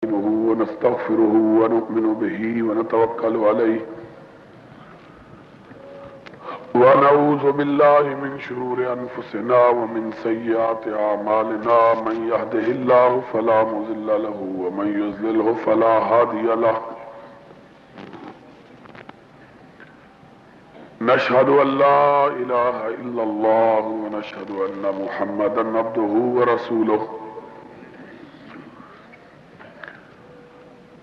ونستغفره ونؤمن به ونتوكل عليه ونعوذ بالله من شرور أنفسنا ومن سيئات أعمالنا من يهده الله فلا مضل له ومن يضلله فلا هادي له نشهد أن لا إله إلا الله ونشهد أن محمدا عبده ورسوله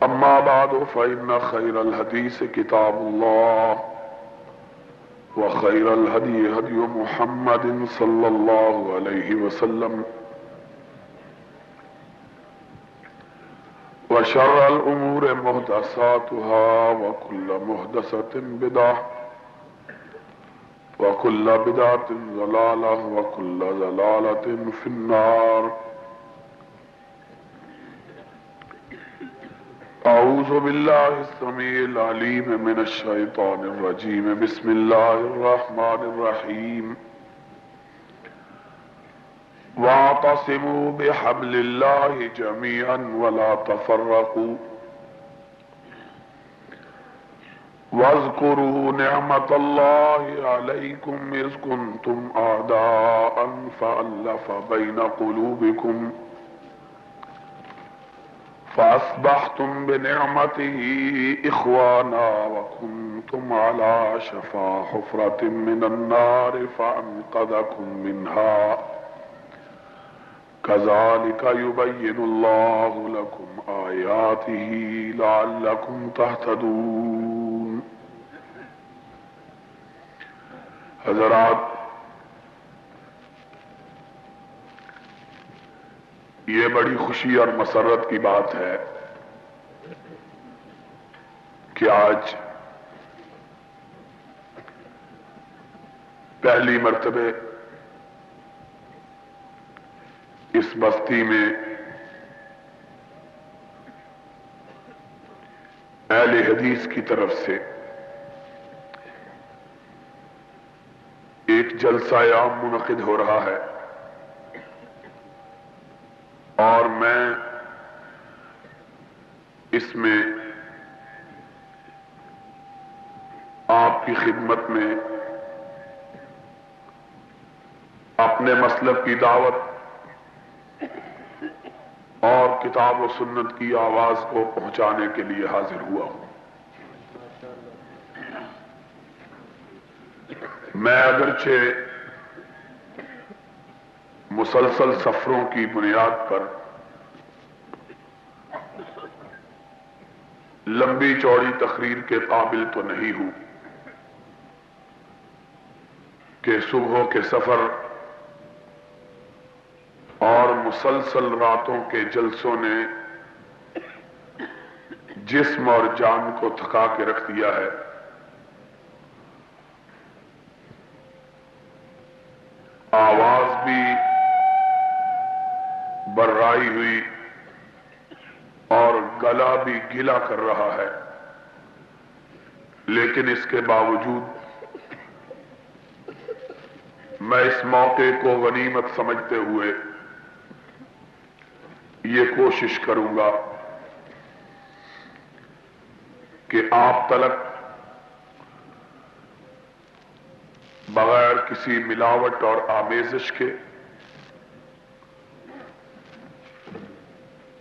أما بعد فإن خير الحديث كتاب الله وخير الهدي هدي محمد صلى الله عليه وسلم وشر الأمور محدثاتها وكل محدثة بدعة وكل بدعة ضلالة وكل ضلالة في النار. أعوذ بالله السميع العليم من الشيطان الرجيم. بسم الله الرحمن الرحيم. واعتصموا بحبل الله جميعا ولا تفرقوا واذكروا نعمة الله عليكم إذ كنتم أعداء فألف بين قلوبكم فأصبحتم بنعمته إخوانا وكنتم على شفا حفرة من النار فأنقذكم منها كذلك يبين الله لكم آياته لعلكم تهتدون. حضرات، یہ بڑی خوشی اور مسرت کی بات ہے کہ آج پہلی مرتبہ اس بستی میں اہل حدیث کی طرف سے ایک جلسہ عام منعقد ہو رہا ہے اور میں اس میں آپ کی خدمت میں اپنے مسلک کی دعوت اور کتاب و سنت کی آواز کو پہنچانے کے لیے حاضر ہوا ہوں. میں اگرچہ مسلسل سفروں کی بنیاد پر لمبی چوڑی تقریر کے قابل تو نہیں ہوں کہ صبحوں کے سفر اور مسلسل راتوں کے جلسوں نے جسم اور جان کو تھکا کے رکھ دیا ہے. آواز بھی بررائی ہوئی اور گلا بھی گلا کر رہا ہے، لیکن اس کے باوجود میں اس موقع کو غنیمت سمجھتے ہوئے یہ کوشش کروں گا کہ آپ تلک بغیر کسی ملاوٹ اور آمیزش کے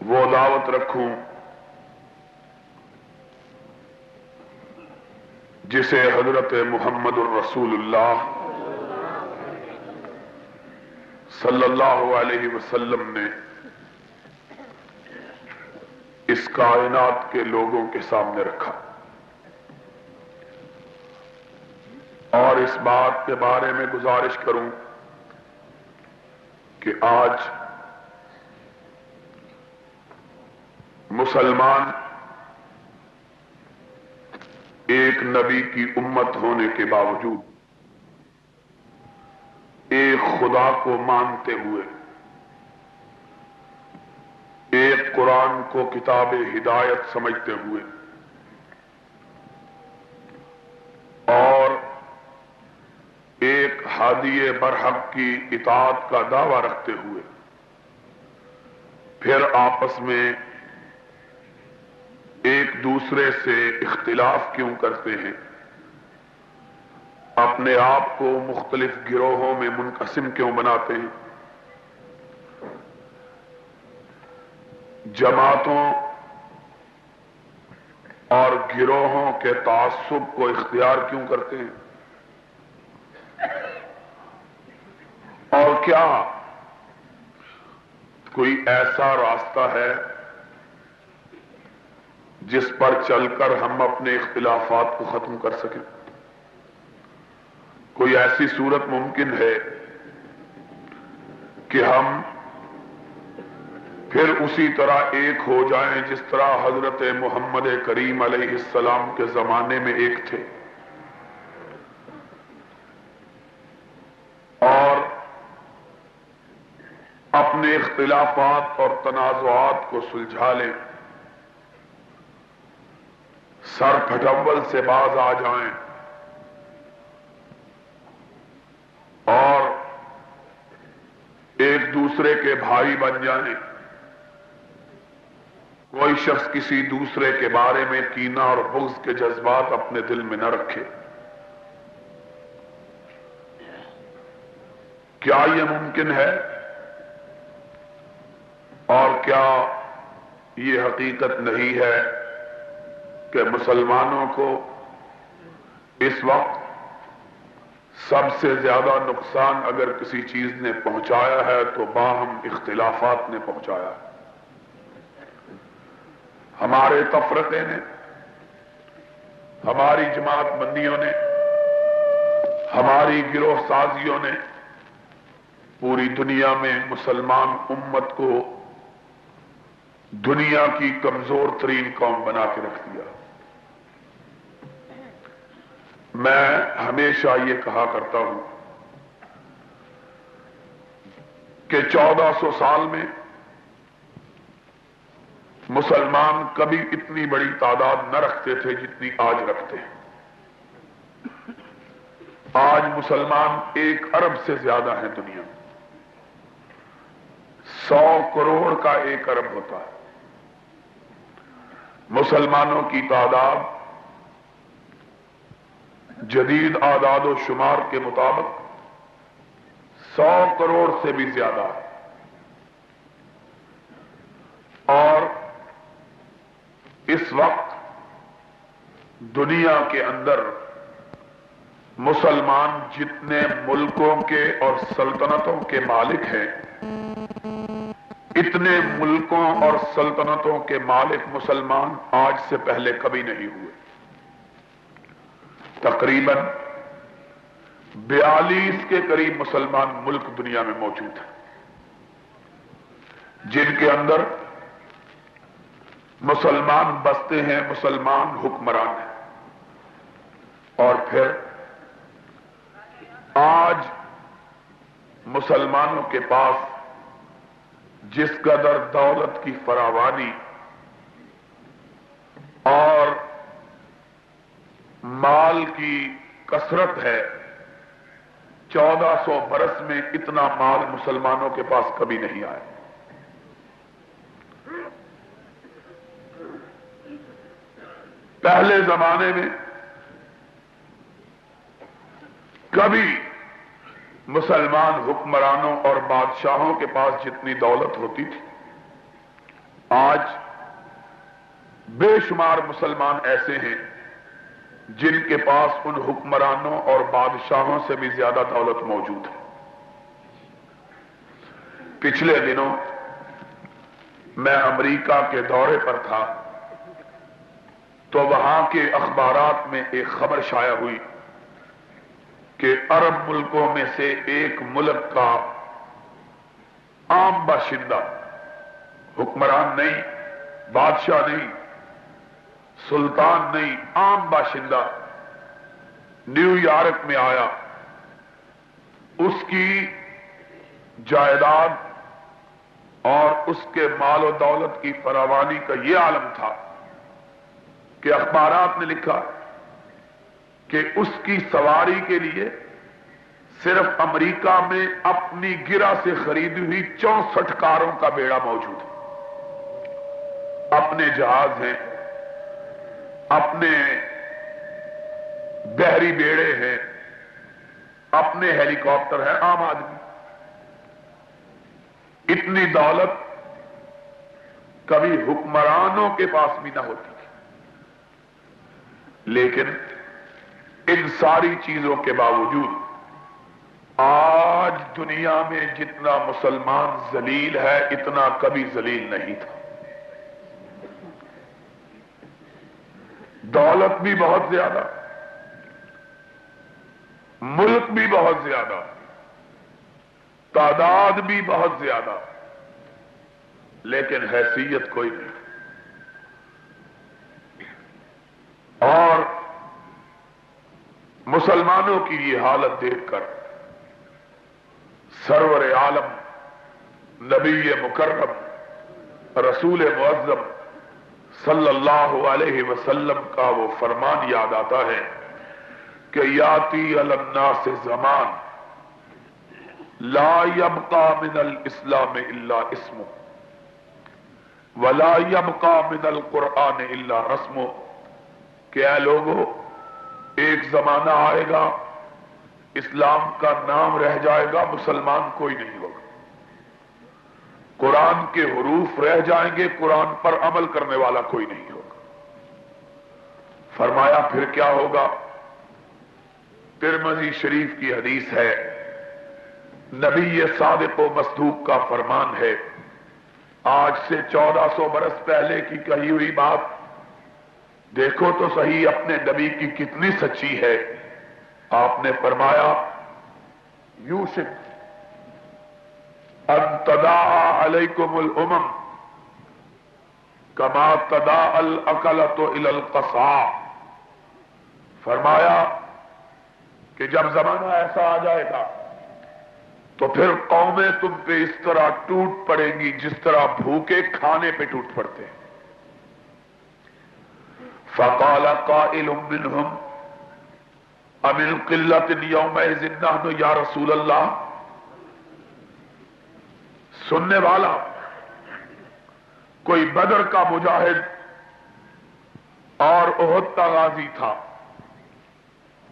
وہ دعوت رکھوں جسے حضرت محمد الرسول اللہ صلی اللہ علیہ وسلم نے اس کائنات کے لوگوں کے سامنے رکھا، اور اس بات کے بارے میں گزارش کروں کہ آج مسلمان ایک نبی کی امت ہونے کے باوجود ایک خدا کو مانتے ہوئے، ایک قرآن کو کتاب ہدایت سمجھتے ہوئے اور ایک ہادی برحق کی اطاعت کا دعویٰ رکھتے ہوئے پھر آپس میں ایک دوسرے سے اختلاف کیوں کرتے ہیں؟ اپنے آپ کو مختلف گروہوں میں منقسم کیوں بناتے ہیں؟ جماعتوں اور گروہوں کے تعصب کو اختیار کیوں کرتے ہیں؟ اور کیا کوئی ایسا راستہ ہے جس پر چل کر ہم اپنے اختلافات کو ختم کر سکیں؟ کوئی ایسی صورت ممکن ہے کہ ہم پھر اسی طرح ایک ہو جائیں جس طرح حضرت محمد کریم علیہ السلام کے زمانے میں ایک تھے اور اپنے اختلافات اور تنازعات کو سلجھا لیں، سر پھٹول سے باز آ جائیں اور ایک دوسرے کے بھائی بن جائیں، کوئی شخص کسی دوسرے کے بارے میں کینہ اور بغض کے جذبات اپنے دل میں نہ رکھے؟ کیا یہ ممکن ہے؟ اور کیا یہ حقیقت نہیں ہے کہ مسلمانوں کو اس وقت سب سے زیادہ نقصان اگر کسی چیز نے پہنچایا ہے تو باہم اختلافات نے پہنچایا ہے؟ ہمارے تفرقے نے، ہماری جماعت بندیوں نے، ہماری گروہ سازیوں نے پوری دنیا میں مسلمان امت کو دنیا کی کمزور ترین قوم بنا کے رکھ دیا۔ میں ہمیشہ یہ کہا کرتا ہوں کہ 1400 سال میں مسلمان کبھی اتنی بڑی تعداد نہ رکھتے تھے جتنی آج رکھتے ہیں۔ آج مسلمان 1 ارب سے زیادہ ہیں دنیا میں، 100 کروڑ کا 1 ارب ہوتا ہے۔ مسلمانوں کی تعداد جدید اعداد و شمار کے مطابق 100 کروڑ سے بھی زیادہ ہے، اور اس وقت دنیا کے اندر مسلمان جتنے ملکوں کے اور سلطنتوں کے مالک ہیں، اتنے ملکوں اور سلطنتوں کے مالک مسلمان آج سے پہلے کبھی نہیں ہوئے۔ تقریباً 42 کے قریب مسلمان ملک دنیا میں موجود ہیں، جن کے اندر مسلمان بستے ہیں، مسلمان حکمران ہیں۔ اور پھر آج مسلمانوں کے پاس جس قدر دولت کی فراوانی اور مال کی کثرت ہے، 1400 برس میں اتنا مال مسلمانوں کے پاس کبھی نہیں آیا۔ پہلے زمانے میں کبھی مسلمان حکمرانوں اور بادشاہوں کے پاس جتنی دولت ہوتی تھی، آج بے شمار مسلمان ایسے ہیں جن کے پاس ان حکمرانوں اور بادشاہوں سے بھی زیادہ دولت موجود ہے۔ پچھلے دنوں میں امریکہ کے دورے پر تھا تو وہاں کے اخبارات میں ایک خبر شائع ہوئی کہ عرب ملکوں میں سے ایک ملک کا عام باشندہ، حکمران نہیں، بادشاہ نہیں، سلطان نہیں، عام باشندہ نیو یارک میں آیا۔ اس کی جائیداد اور اس کے مال و دولت کی فراوانی کا یہ عالم تھا کہ اخبارات نے لکھا کہ اس کی سواری کے لیے صرف امریکہ میں اپنی گرہ سے خریدی ہوئی 64 کاروں کا بیڑا موجود ہے، اپنے جہاز ہیں، اپنے بحری بیڑے ہیں، اپنے ہیلی کاپٹر ہیں، عام آدمی. اتنی دولت کبھی حکمرانوں کے پاس بھی نہ ہوتی. لیکن ان ساری چیزوں کے باوجود آج دنیا میں جتنا مسلمان ذلیل ہے اتنا کبھی ذلیل نہیں تھا. دولت بھی بہت زیادہ، ملک بھی بہت زیادہ، تعداد بھی بہت زیادہ، لیکن حیثیت کوئی نہیں. اور مسلمانوں کی یہ حالت دیکھ کر سرور عالم نبی مکرم رسول معظم صلی اللہ علیہ وسلم کا وہ فرمان یاد آتا ہے کہ یاتی علی الناس زمان لا یبقى من الاسلام الا اسمه ولا یبقى من القرآن الا رسمه. کہ اے لوگو، ایک زمانہ آئے گا اسلام کا نام رہ جائے گا، مسلمان کوئی نہیں ہوگا. قرآن کے حروف رہ جائیں گے، قرآن پر عمل کرنے والا کوئی نہیں ہوگا. فرمایا پھر کیا ہوگا؟ ترمذی شریف کی حدیث ہے، نبی صادق و مصدوق کا فرمان ہے، آج سے 1400 برس پہلے کی کہی ہوئی بات دیکھو تو صحیح اپنے نبی کی کتنی سچی ہے. آپ نے فرمایا یوشک ان تداعى علیکم الامم کما تداعى الاکلۃ الی القصاء. فرمایا کہ جب زمانہ ایسا آ جائے گا تو پھر قومیں تم پہ اس طرح ٹوٹ پڑیں گی جس طرح بھوکے کھانے پہ ٹوٹ پڑتے ہیں. فقال قائل منهم امن قلت یومئذ نحن یا رسول اللہ. سننے والا کوئی بدر کا مجاہد اور احد کا غازی تھا.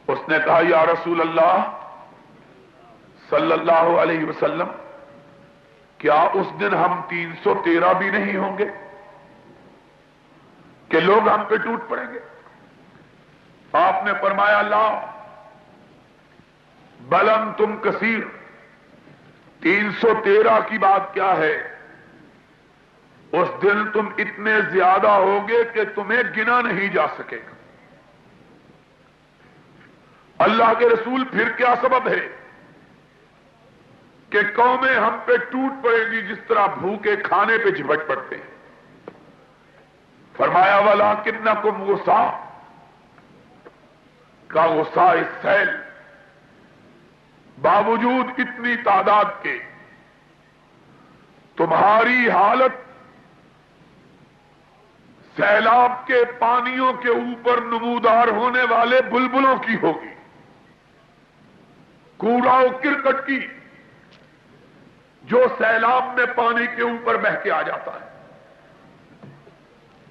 اس نے کہا یا رسول اللہ صلی اللہ علیہ وسلم، کیا اس دن ہم 313 بھی نہیں ہوں گے کہ لوگ ہم پہ ٹوٹ پڑیں گے؟ آپ نے فرمایا لا بل انتم کثیر. 313 کی بات کیا ہے، اس دن تم اتنے زیادہ ہوگے کہ تمہیں گنا نہیں جا سکے گا. اللہ کے رسول پھر کیا سبب ہے کہ قومیں ہم پہ ٹوٹ پڑیں گی جس طرح بھوکے کھانے پہ جھپٹ پڑتے ہیں؟ فرمایا وَلَٰكِنَّكُمْ غُصَّاء کا غصہ السیل. باوجود اتنی تعداد کے تمہاری حالت سیلاب کے پانیوں کے اوپر نمودار ہونے والے بلبلوں کی ہوگی، کوڑا و کرکٹ کی جو سیلاب میں پانی کے اوپر بہہ کے آ جاتا ہے.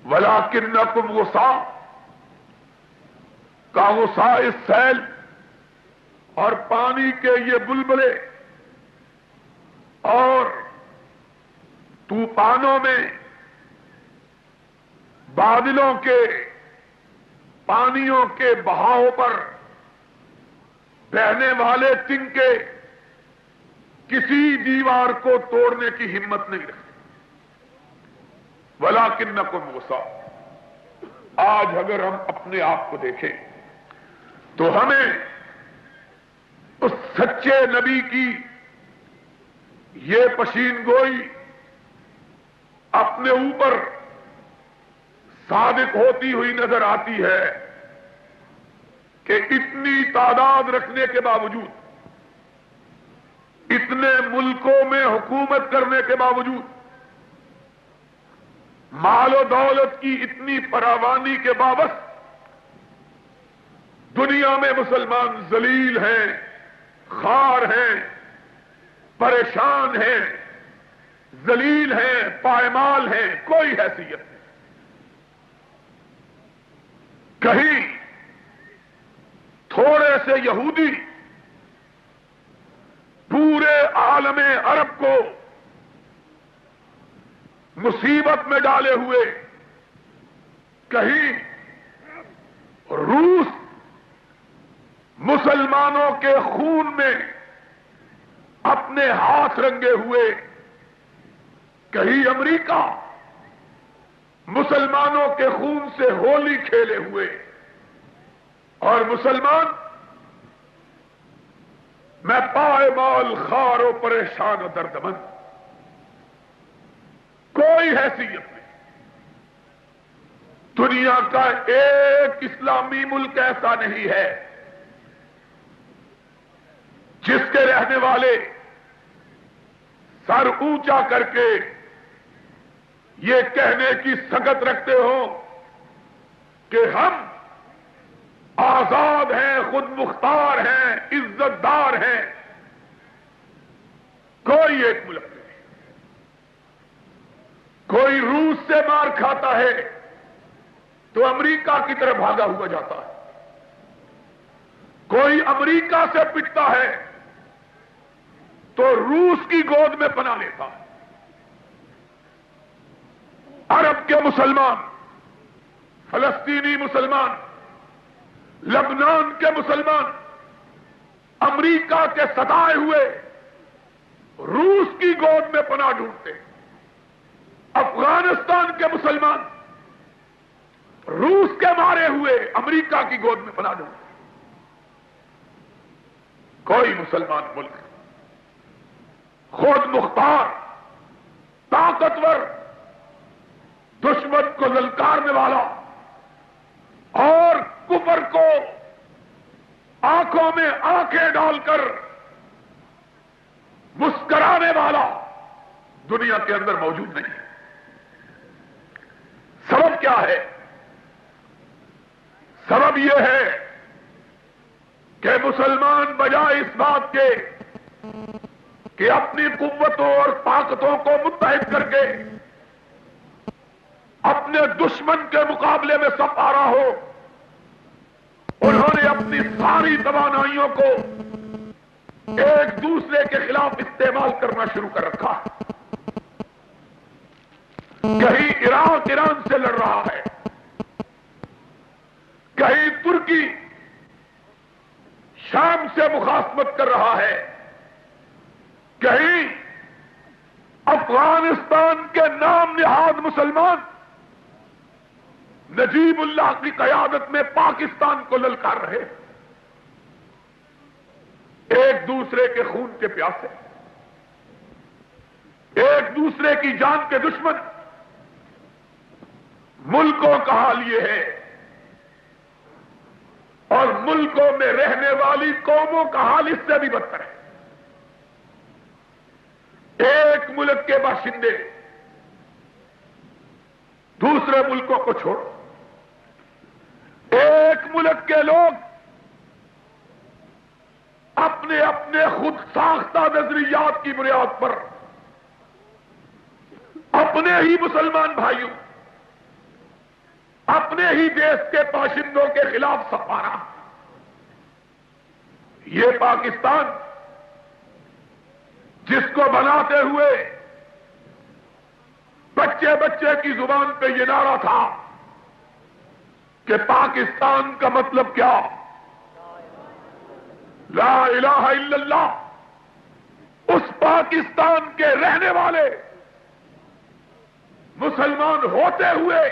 وَلَٰكِنَّكُمْ غُصَّاء کا غصہ السیل. اور پانی کے یہ بلبلے اور طوفانوں میں بادلوں کے پانیوں کے بہاؤ پر بہنے والے تنکے کسی دیوار کو توڑنے کی ہمت نہیں رکھتے. وَلَٰكِنَّكُمْ غُصَّاء. آج اگر ہم اپنے آپ کو دیکھیں تو ہمیں اس سچے نبی کی یہ پشین گوئی اپنے اوپر صادق ہوتی ہوئی نظر آتی ہے کہ اتنی تعداد رکھنے کے باوجود، اتنے ملکوں میں حکومت کرنے کے باوجود، مال و دولت کی اتنی فراوانی کے باوجود دنیا میں مسلمان ذلیل ہیں، خوار ہیں، پریشان ہیں، ذلیل ہیں، پائمال ہیں، کوئی حیثیت نہیں. کہیں تھوڑے سے یہودی پورے عالم عرب کو مصیبت میں ڈالے ہوئے، کہیں روس مسلمانوں کے خون میں اپنے ہاتھ رنگے ہوئے، کہیں امریکہ مسلمانوں کے خون سے ہولی کھیلے ہوئے، اور مسلمان میں پائمال خار و پریشان و دردمند، کوئی حیثیت نہیں۔ دنیا کا ایک اسلامی ملک ایسا نہیں ہے جس کے رہنے والے سر اونچا کر کے یہ کہنے کی سکت رکھتے ہوں کہ ہم آزاد ہیں، خود مختار ہیں، عزت دار ہیں۔ کوئی ایک ملک نہیں۔ کوئی روس سے مار کھاتا ہے تو امریکہ کی طرف بھاگا ہوا جاتا ہے، کوئی امریکہ سے پٹتا ہے تو روس کی گود میں پناہ لیتا ہے۔ عرب کے مسلمان، فلسطینی مسلمان، لبنان کے مسلمان امریکہ کے ستائے ہوئے روس کی گود میں پناہ ڈھونڈتے، افغانستان کے مسلمان روس کے مارے ہوئے امریکہ کی گود میں پناہ ڈھونڈتے۔ کوئی مسلمان ملک خود مختار، طاقتور، دشمن کو للکارنے والا اور کفر کو آنکھوں میں آنکھیں ڈال کر مسکرانے والا دنیا کے اندر موجود نہیں ہے۔ سبب کیا ہے؟ سبب یہ ہے کہ مسلمان بجائے اس بات کے کہ اپنی قوتوں اور طاقتوں کو متحد کر کے اپنے دشمن کے مقابلے میں سب آرا ہو، انہوں نے اپنی ساری توانائیوں کو ایک دوسرے کے خلاف استعمال کرنا شروع کر رکھا۔ کہیں عراق ایران سے لڑ رہا ہے، کہیں ترکی شام سے مخاصمت کر رہا ہے، کہیں افغانستان کے نام نہاد مسلمان نجیب اللہ کی قیادت میں پاکستان کو للکار رہے، ایک دوسرے کے خون کے پیاسے، ایک دوسرے کی جان کے دشمن۔ ملکوں کا حال یہ ہے، اور ملکوں میں رہنے والی قوموں کا حال اس سے بھی بدتر ہے۔ ایک ملک کے باشندے دوسرے ملکوں کو چھوڑو، ایک ملک کے لوگ اپنے اپنے خود ساختہ نظریات کی بنیاد پر اپنے ہی مسلمان بھائیوں، اپنے ہی دیش کے باشندوں کے خلاف سپارا۔ یہ پاکستان جس کو بناتے ہوئے بچے بچے کی زبان پہ یہ نعرہ تھا کہ پاکستان کا مطلب کیا؟ لا الہ الا اللہ۔ اس پاکستان کے رہنے والے مسلمان ہوتے ہوئے،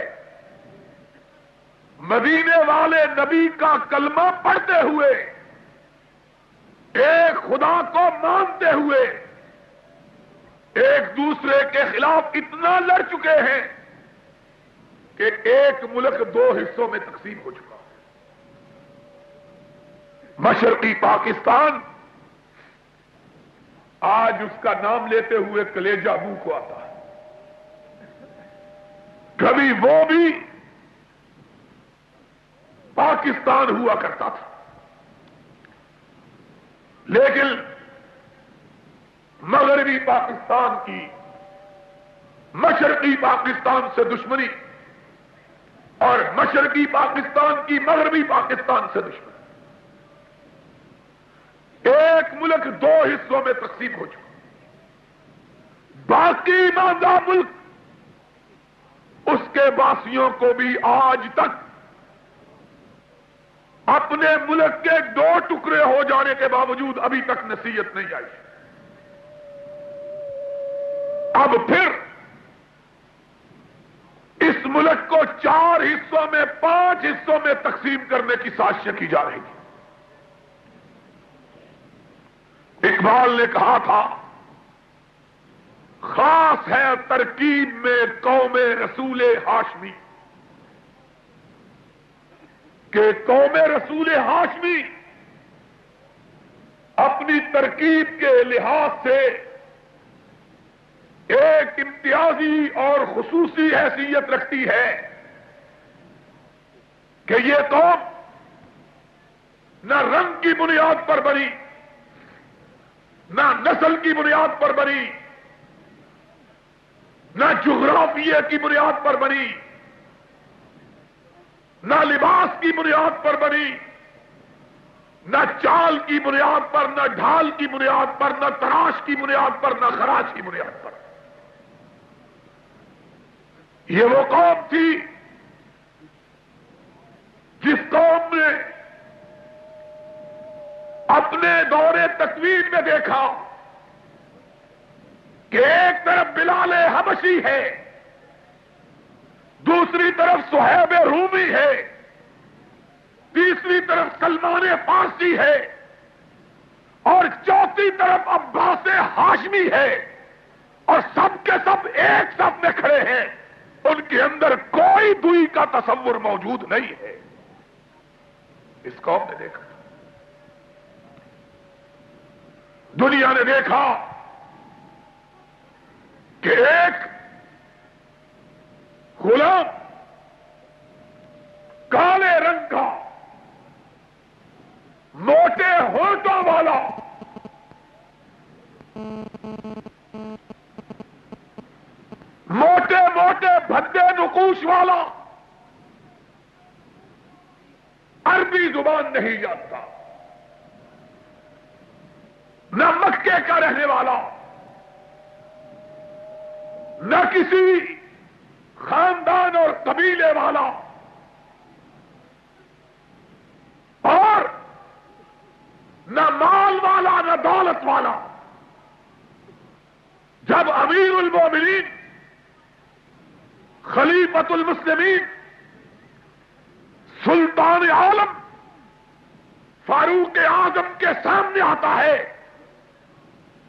مدینے والے نبی کا کلمہ پڑھتے ہوئے، ایک خدا کو مانتے ہوئے، ایک دوسرے کے خلاف اتنا لڑ چکے ہیں کہ ایک ملک دو حصوں میں تقسیم ہو چکا ہے۔ مشرقی پاکستان آج اس کا نام لیتے ہوئے کلیجہ منہ کو آتا ہے۔ کبھی وہ بھی پاکستان ہوا کرتا تھا، لیکن مغربی پاکستان کی مشرقی پاکستان سے دشمنی اور مشرقی پاکستان کی مغربی پاکستان سے دشمن. ایک ملک دو حصوں میں تقسیم ہو چکا. باقی ماندہ ملک اس کے باسیوں کو بھی آج تک اپنے ملک کے دو ٹکڑے ہو جانے کے باوجود ابھی تک نصیحت نہیں آئی. اب پھر اس ملک کو 4 حصوں میں 5 حصوں میں تقسیم کرنے کی سازشیں کی جا رہی ہیں. اقبال نے کہا تھا خاص ہے ترکیب میں قوم رسول ہاشمی، کہ قوم رسول ہاشمی اپنی ترکیب کے لحاظ سے ایک امتیازی اور خصوصی حیثیت رکھتی ہے کہ یہ قوم نہ رنگ کی بنیاد پر بنی، نہ نسل کی بنیاد پر بنی، نہ جغرافیے کی بنیاد پر بنی، نہ لباس کی بنیاد پر بنی، نہ چال کی بنیاد پر، نہ ڈھال کی بنیاد پر، نہ تراش کی بنیاد پر، نہ خراج کی بنیاد پر. یہ وہ قوم تھی جس قوم نے اپنے دور تکوین میں دیکھا کہ ایک طرف بلال حبشی ہے، دوسری طرف صہیب رومی ہے، تیسری طرف سلمان فارسی ہے، اور چوتھی طرف عباس ہاشمی ہے، اور سب کے سب ایک صف میں کھڑے ہیں. ان کے اندر کوئی دوئی کا تصور موجود نہیں ہے. اس قوم نے دیکھا، دنیا نے دیکھا کہ ایک غلام کالے رنگ کا موٹے ہونٹوں والا موٹے موٹے بھدے نقوش والا عربی زبان نہیں جانتا، نہ مکے کا رہنے والا، نہ کسی خاندان اور قبیلے والا، اور نہ مال والا نہ دولت والا. جب امیر المومنین خلیفۃ المسلمین سلطان عالم فاروق اعظم کے سامنے آتا ہے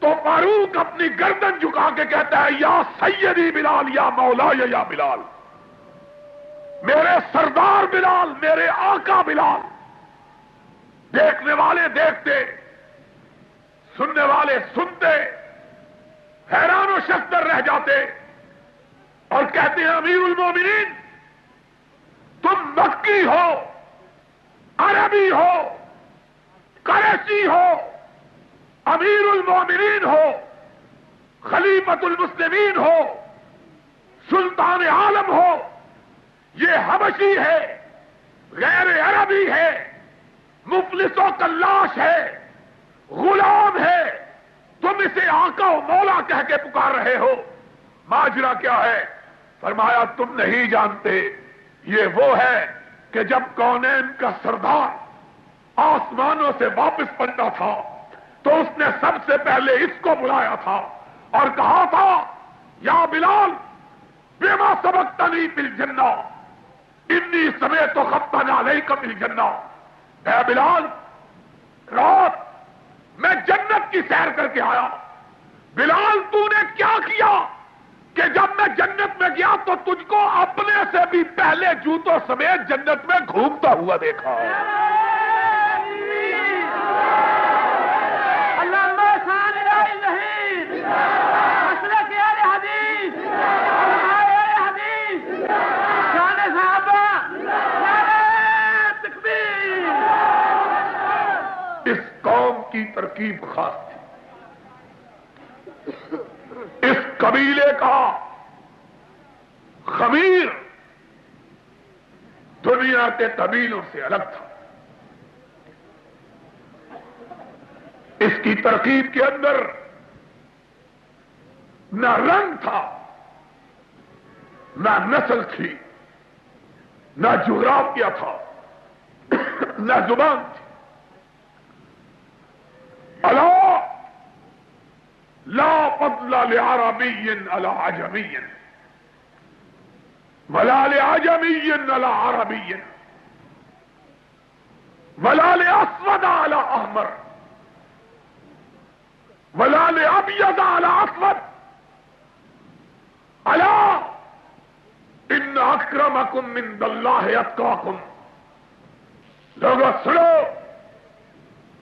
تو فاروق اپنی گردن جھکا کے کہتا ہے یا سیدی بلال یا مولا یا بلال، میرے سردار بلال، میرے آقا بلال. دیکھنے والے دیکھتے، سننے والے سنتے، حیران و شکر رہ جاتے اور کہتے ہیں امیر المومنین تم مکی ہو، عربی ہو، قریشی ہو، امیر المومنین ہو، خلیفۃ المسلمین ہو، سلطان عالم ہو، یہ حبشی ہے، غیر عربی ہے، مفلس و کلاش ہے، غلام ہے، تم اسے آقا و مولا کہہ کے پکار رہے ہو. ماجرا کیا ہے؟ فرمایا تم نہیں جانتے، یہ وہ ہے کہ جب کونین کا سردار آسمانوں سے واپس پلٹا تھا تو اس نے سب سے پہلے اس کو بلایا تھا اور کہا تھا یا بلال بما سبقتنی فی الجنہ انی سمیت خطا علیک فی الجنہ. اے بلال، رات میں جنت کی سیر کر کے آیا. بلال تو نے کیا کیا کہ جب میں جنت میں گیا تو تجھ کو اپنے سے بھی پہلے جوتوں سمیت جنت میں گھومتا ہوا دیکھا. اس قوم کی ترکیب خاص تھی. اس قبیلے کا خمیر دنیا کے قبیلوں سے الگ تھا. اس کی ترکیب کے اندر نہ رنگ تھا، نہ نسل تھی، نہ جغرافیہ تھا، نہ زبان تھی. الا لا فضل لعربی علی عجمی ولا لعجمی علی عربی ولا لاسود علی احمر ولا لابیض علی اسود. الا ان اکرمکم عند اللہ اتقاکم. لوگوں سنو،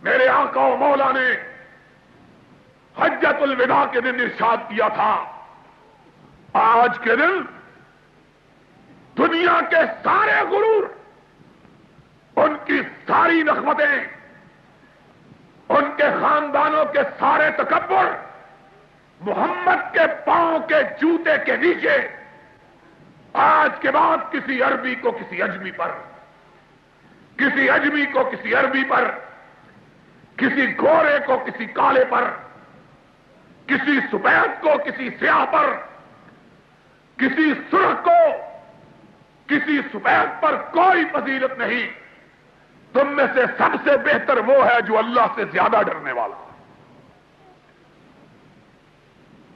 میرے آقا و مولا نے حجۃ الوداع کے دن ارشاد کیا تھا، آج کے دن دنیا کے سارے غرور، ان کی ساری نخوتیں، ان کے خاندانوں کے سارے تکبر محمد کے پاؤں کے جوتے کے نیچے آج کے بعد کسی عربی کو کسی اجمی پر، کسی اجمی کو کسی عربی پر، کسی گورے کو کسی کالے پر، کسی سفید کو کسی سیاہ پر، کسی سرخ کو کسی سفید پر کوئی فضیلت نہیں. تم میں سے سب سے بہتر وہ ہے جو اللہ سے زیادہ ڈرنے والا.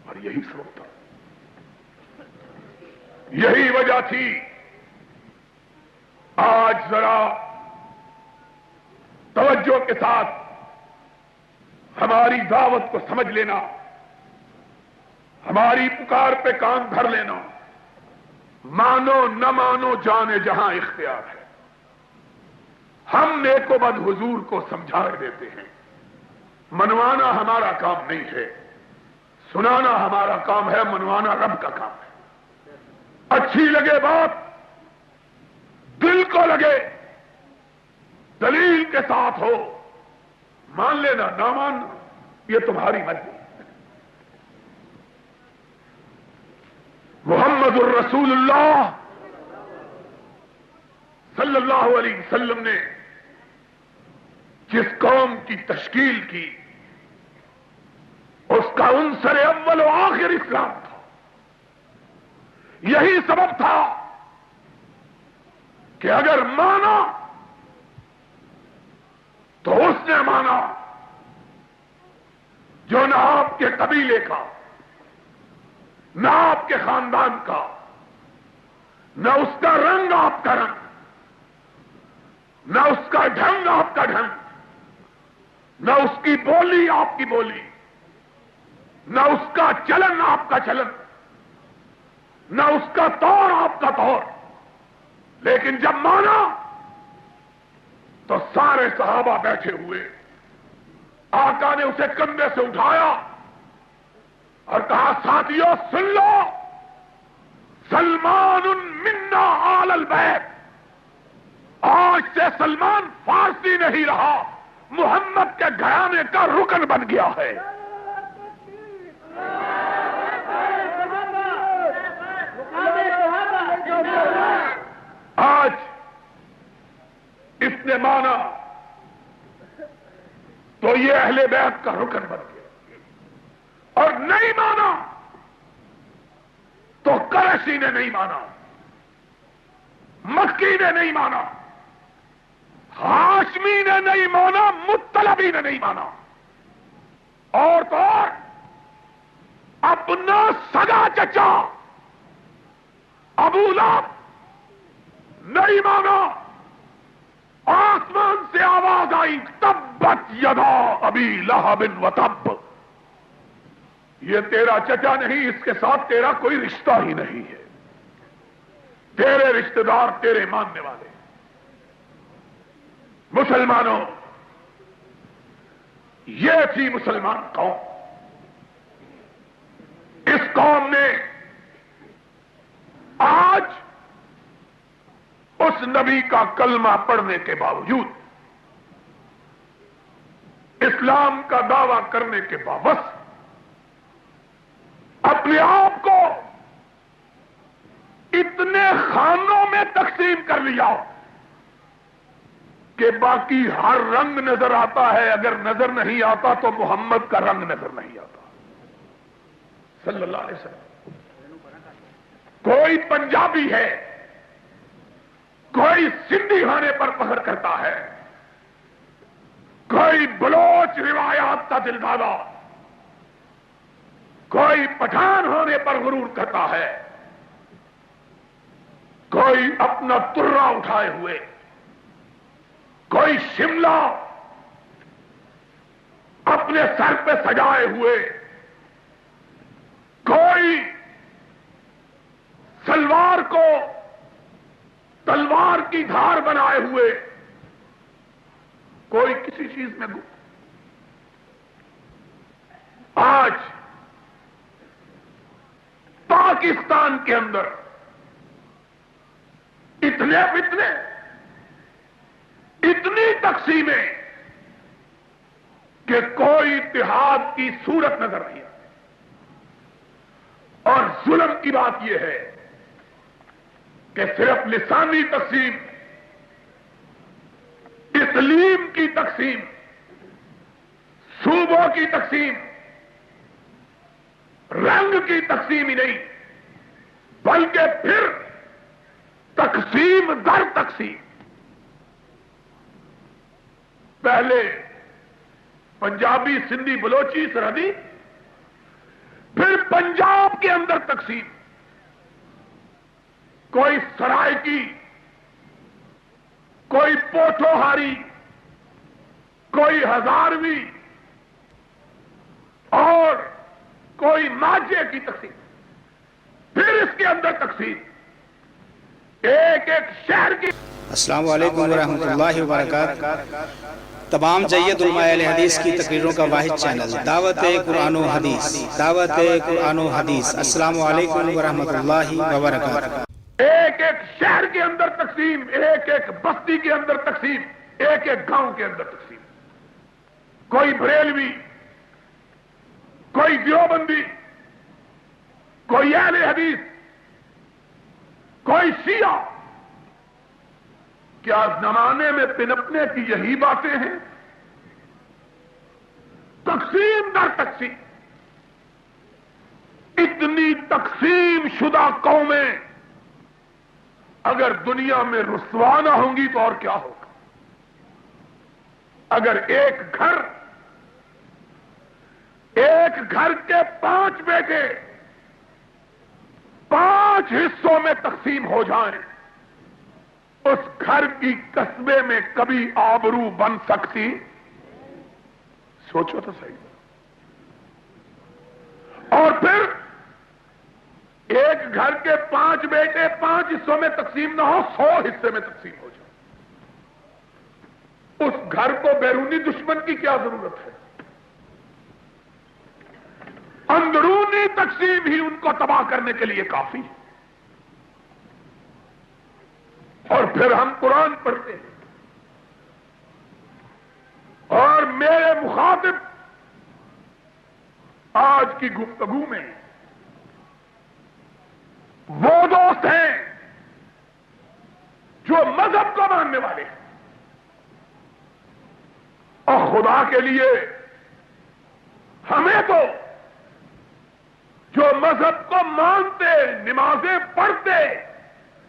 اور یہی سبب تھا، یہی وجہ تھی. آج ذرا توجہ کے ساتھ ہماری دعوت کو سمجھ لینا، ہماری پکار پہ کان دھر لینا. مانو نہ مانو جانے جہاں اختیار ہے. ہم نیک و بد حضور کو سمجھا دیتے ہیں. منوانا ہمارا کام نہیں ہے، سنانا ہمارا کام ہے، منوانا رب کا کام ہے. اچھی لگے بات، دل کو لگے، دلیل کے ساتھ ہو، مان لینا، نہ ماننا یہ تمہاری مرضی. محمد الرسول اللہ صلی اللہ علیہ وسلم نے جس قوم کی تشکیل کی، اس کا عنصر اول و آخر اسلام تھا. یہی سبب تھا کہ اگر مانا تو اس نے مانا جو نہ آپ کے قبیلے کا، نہ آپ کے خاندان کا، نہ اس کا رنگ آپ کا رنگ، نہ اس کا ڈھنگ آپ کا ڈھنگ، نہ اس کی بولی آپ کی بولی، نہ اس کا چلن آپ کا چلن، نہ اس کا طور آپ کا طور. لیکن جب مانا تو سارے صحابہ بیٹھے ہوئے، آقا نے اسے کندھے سے اٹھایا اور کہا ساتھیو سن لو، سلمان منا آل البیت. آج سے سلمان فارسی نہیں رہا، محمد کے گھرانے کا رکن بن گیا ہے. آج اس نے مانا تو یہ اہل بیت کا رکن بن گیا، اور نہیں مانا تو قریشی نے نہیں مانا، مکی نے نہیں مانا، ہاشمی نے نہیں مانا، مطلبی نے نہیں مانا، اور تو اور اپنا سگا چچا ابو لہب نہیں مانا. آسمان سے آواز آئی تبت یدا ابی لہب وتب. یہ تیرا چچا نہیں، اس کے ساتھ تیرا کوئی رشتہ ہی نہیں ہے. تیرے رشتہ دار تیرے ماننے والے. مسلمانوں، یہ تھی مسلمان قوم. اس قوم نے آج اس نبی کا کلمہ پڑھنے کے باوجود، اسلام کا دعویٰ کرنے کے باوجود اپنے آپ کو اتنے خانوں میں تقسیم کر لیا کہ باقی ہر رنگ نظر آتا ہے، اگر نظر نہیں آتا تو محمد کا رنگ نظر نہیں آتا صلی اللہ علیہ وسلم۔ کوئی پنجابی ہے، کوئی سندھی ہونے پر فخر کرتا ہے، کوئی بلوچ روایات کا دلدادہ، کوئی پٹھان ہونے پر غرور کرتا ہے، کوئی اپنا ترا اٹھائے ہوئے، کوئی شملہ اپنے سر پہ سجائے ہوئے، کوئی سلوار کو تلوار کی دھار بنائے ہوئے، کوئی کسی چیز میں آج پاکستان کے اندر اتنے فتنے، اتنی تقسیمیں کہ کوئی اتحاد کی صورت نظر نہیں آتی۔ اور ظلم کی بات یہ ہے کہ صرف لسانی تقسیم، اقلیم کی تقسیم، صوبوں کی تقسیم، رنگ کی تقسیم ہی نہیں، بلکہ پھر تقسیم در تقسیم۔ پہلے پنجابی، سندھی، بلوچی، سرحدی، پھر پنجاب کے اندر تقسیم، کوئی سرائکی، کوئی پوٹھوہاری، کوئی ہزاروی اور کوئی ماجھے کی تقسیم، پھر اس کے اندر تقسیم ایک ایک شہر کی۔ السلام علیکم ورحمۃ اللہ وبرکاتہ۔ تمام جید علماء اہل حدیث کی تقریروں کا واحد چینل دعوت قرآن و حدیث، دعوت قرآن و حدیث۔ السلام علیکم ورحمۃ اللہ وبرکاتہ۔ ایک ایک شہر کے اندر تقسیم، ایک ایک بستی کے اندر تقسیم، ایک ایک گاؤں کے اندر تقسیم، کوئی بریلوی، کوئی دیوبندی، کوئی اہل حدیث، کوئی شیعہ۔ کیا زمانے میں پنپنے کی یہی باتیں ہیں؟ تقسیم در تقسیم۔ اتنی تقسیم شدہ قومیں اگر دنیا میں رسوا نہ ہوں گی تو اور کیا ہوگا؟ اگر ایک گھر کے 5 بیٹے 5 حصوں میں تقسیم ہو جائیں، اس گھر کی قصبے میں کبھی آبرو بن سکتی؟ سوچو تو صحیح۔ اور پھر ایک گھر کے 5 بیٹے 5 حصوں میں تقسیم نہ ہو، 100 حصے میں تقسیم ہو جائے، اس گھر کو بیرونی دشمن کی کیا ضرورت ہے؟ اندرونی تقسیم ہی ان کو تباہ کرنے کے لیے کافی ہے۔ اور پھر ہم قرآن پڑھتے ہیں، اور میرے مخاطب آج کی گفتگو میں وہ دوست ہیں جو مذہب کو ماننے والے ہیں، اور خدا کے لیے ہمیں تو جو مذہب کو مانتے، نمازیں پڑھتے،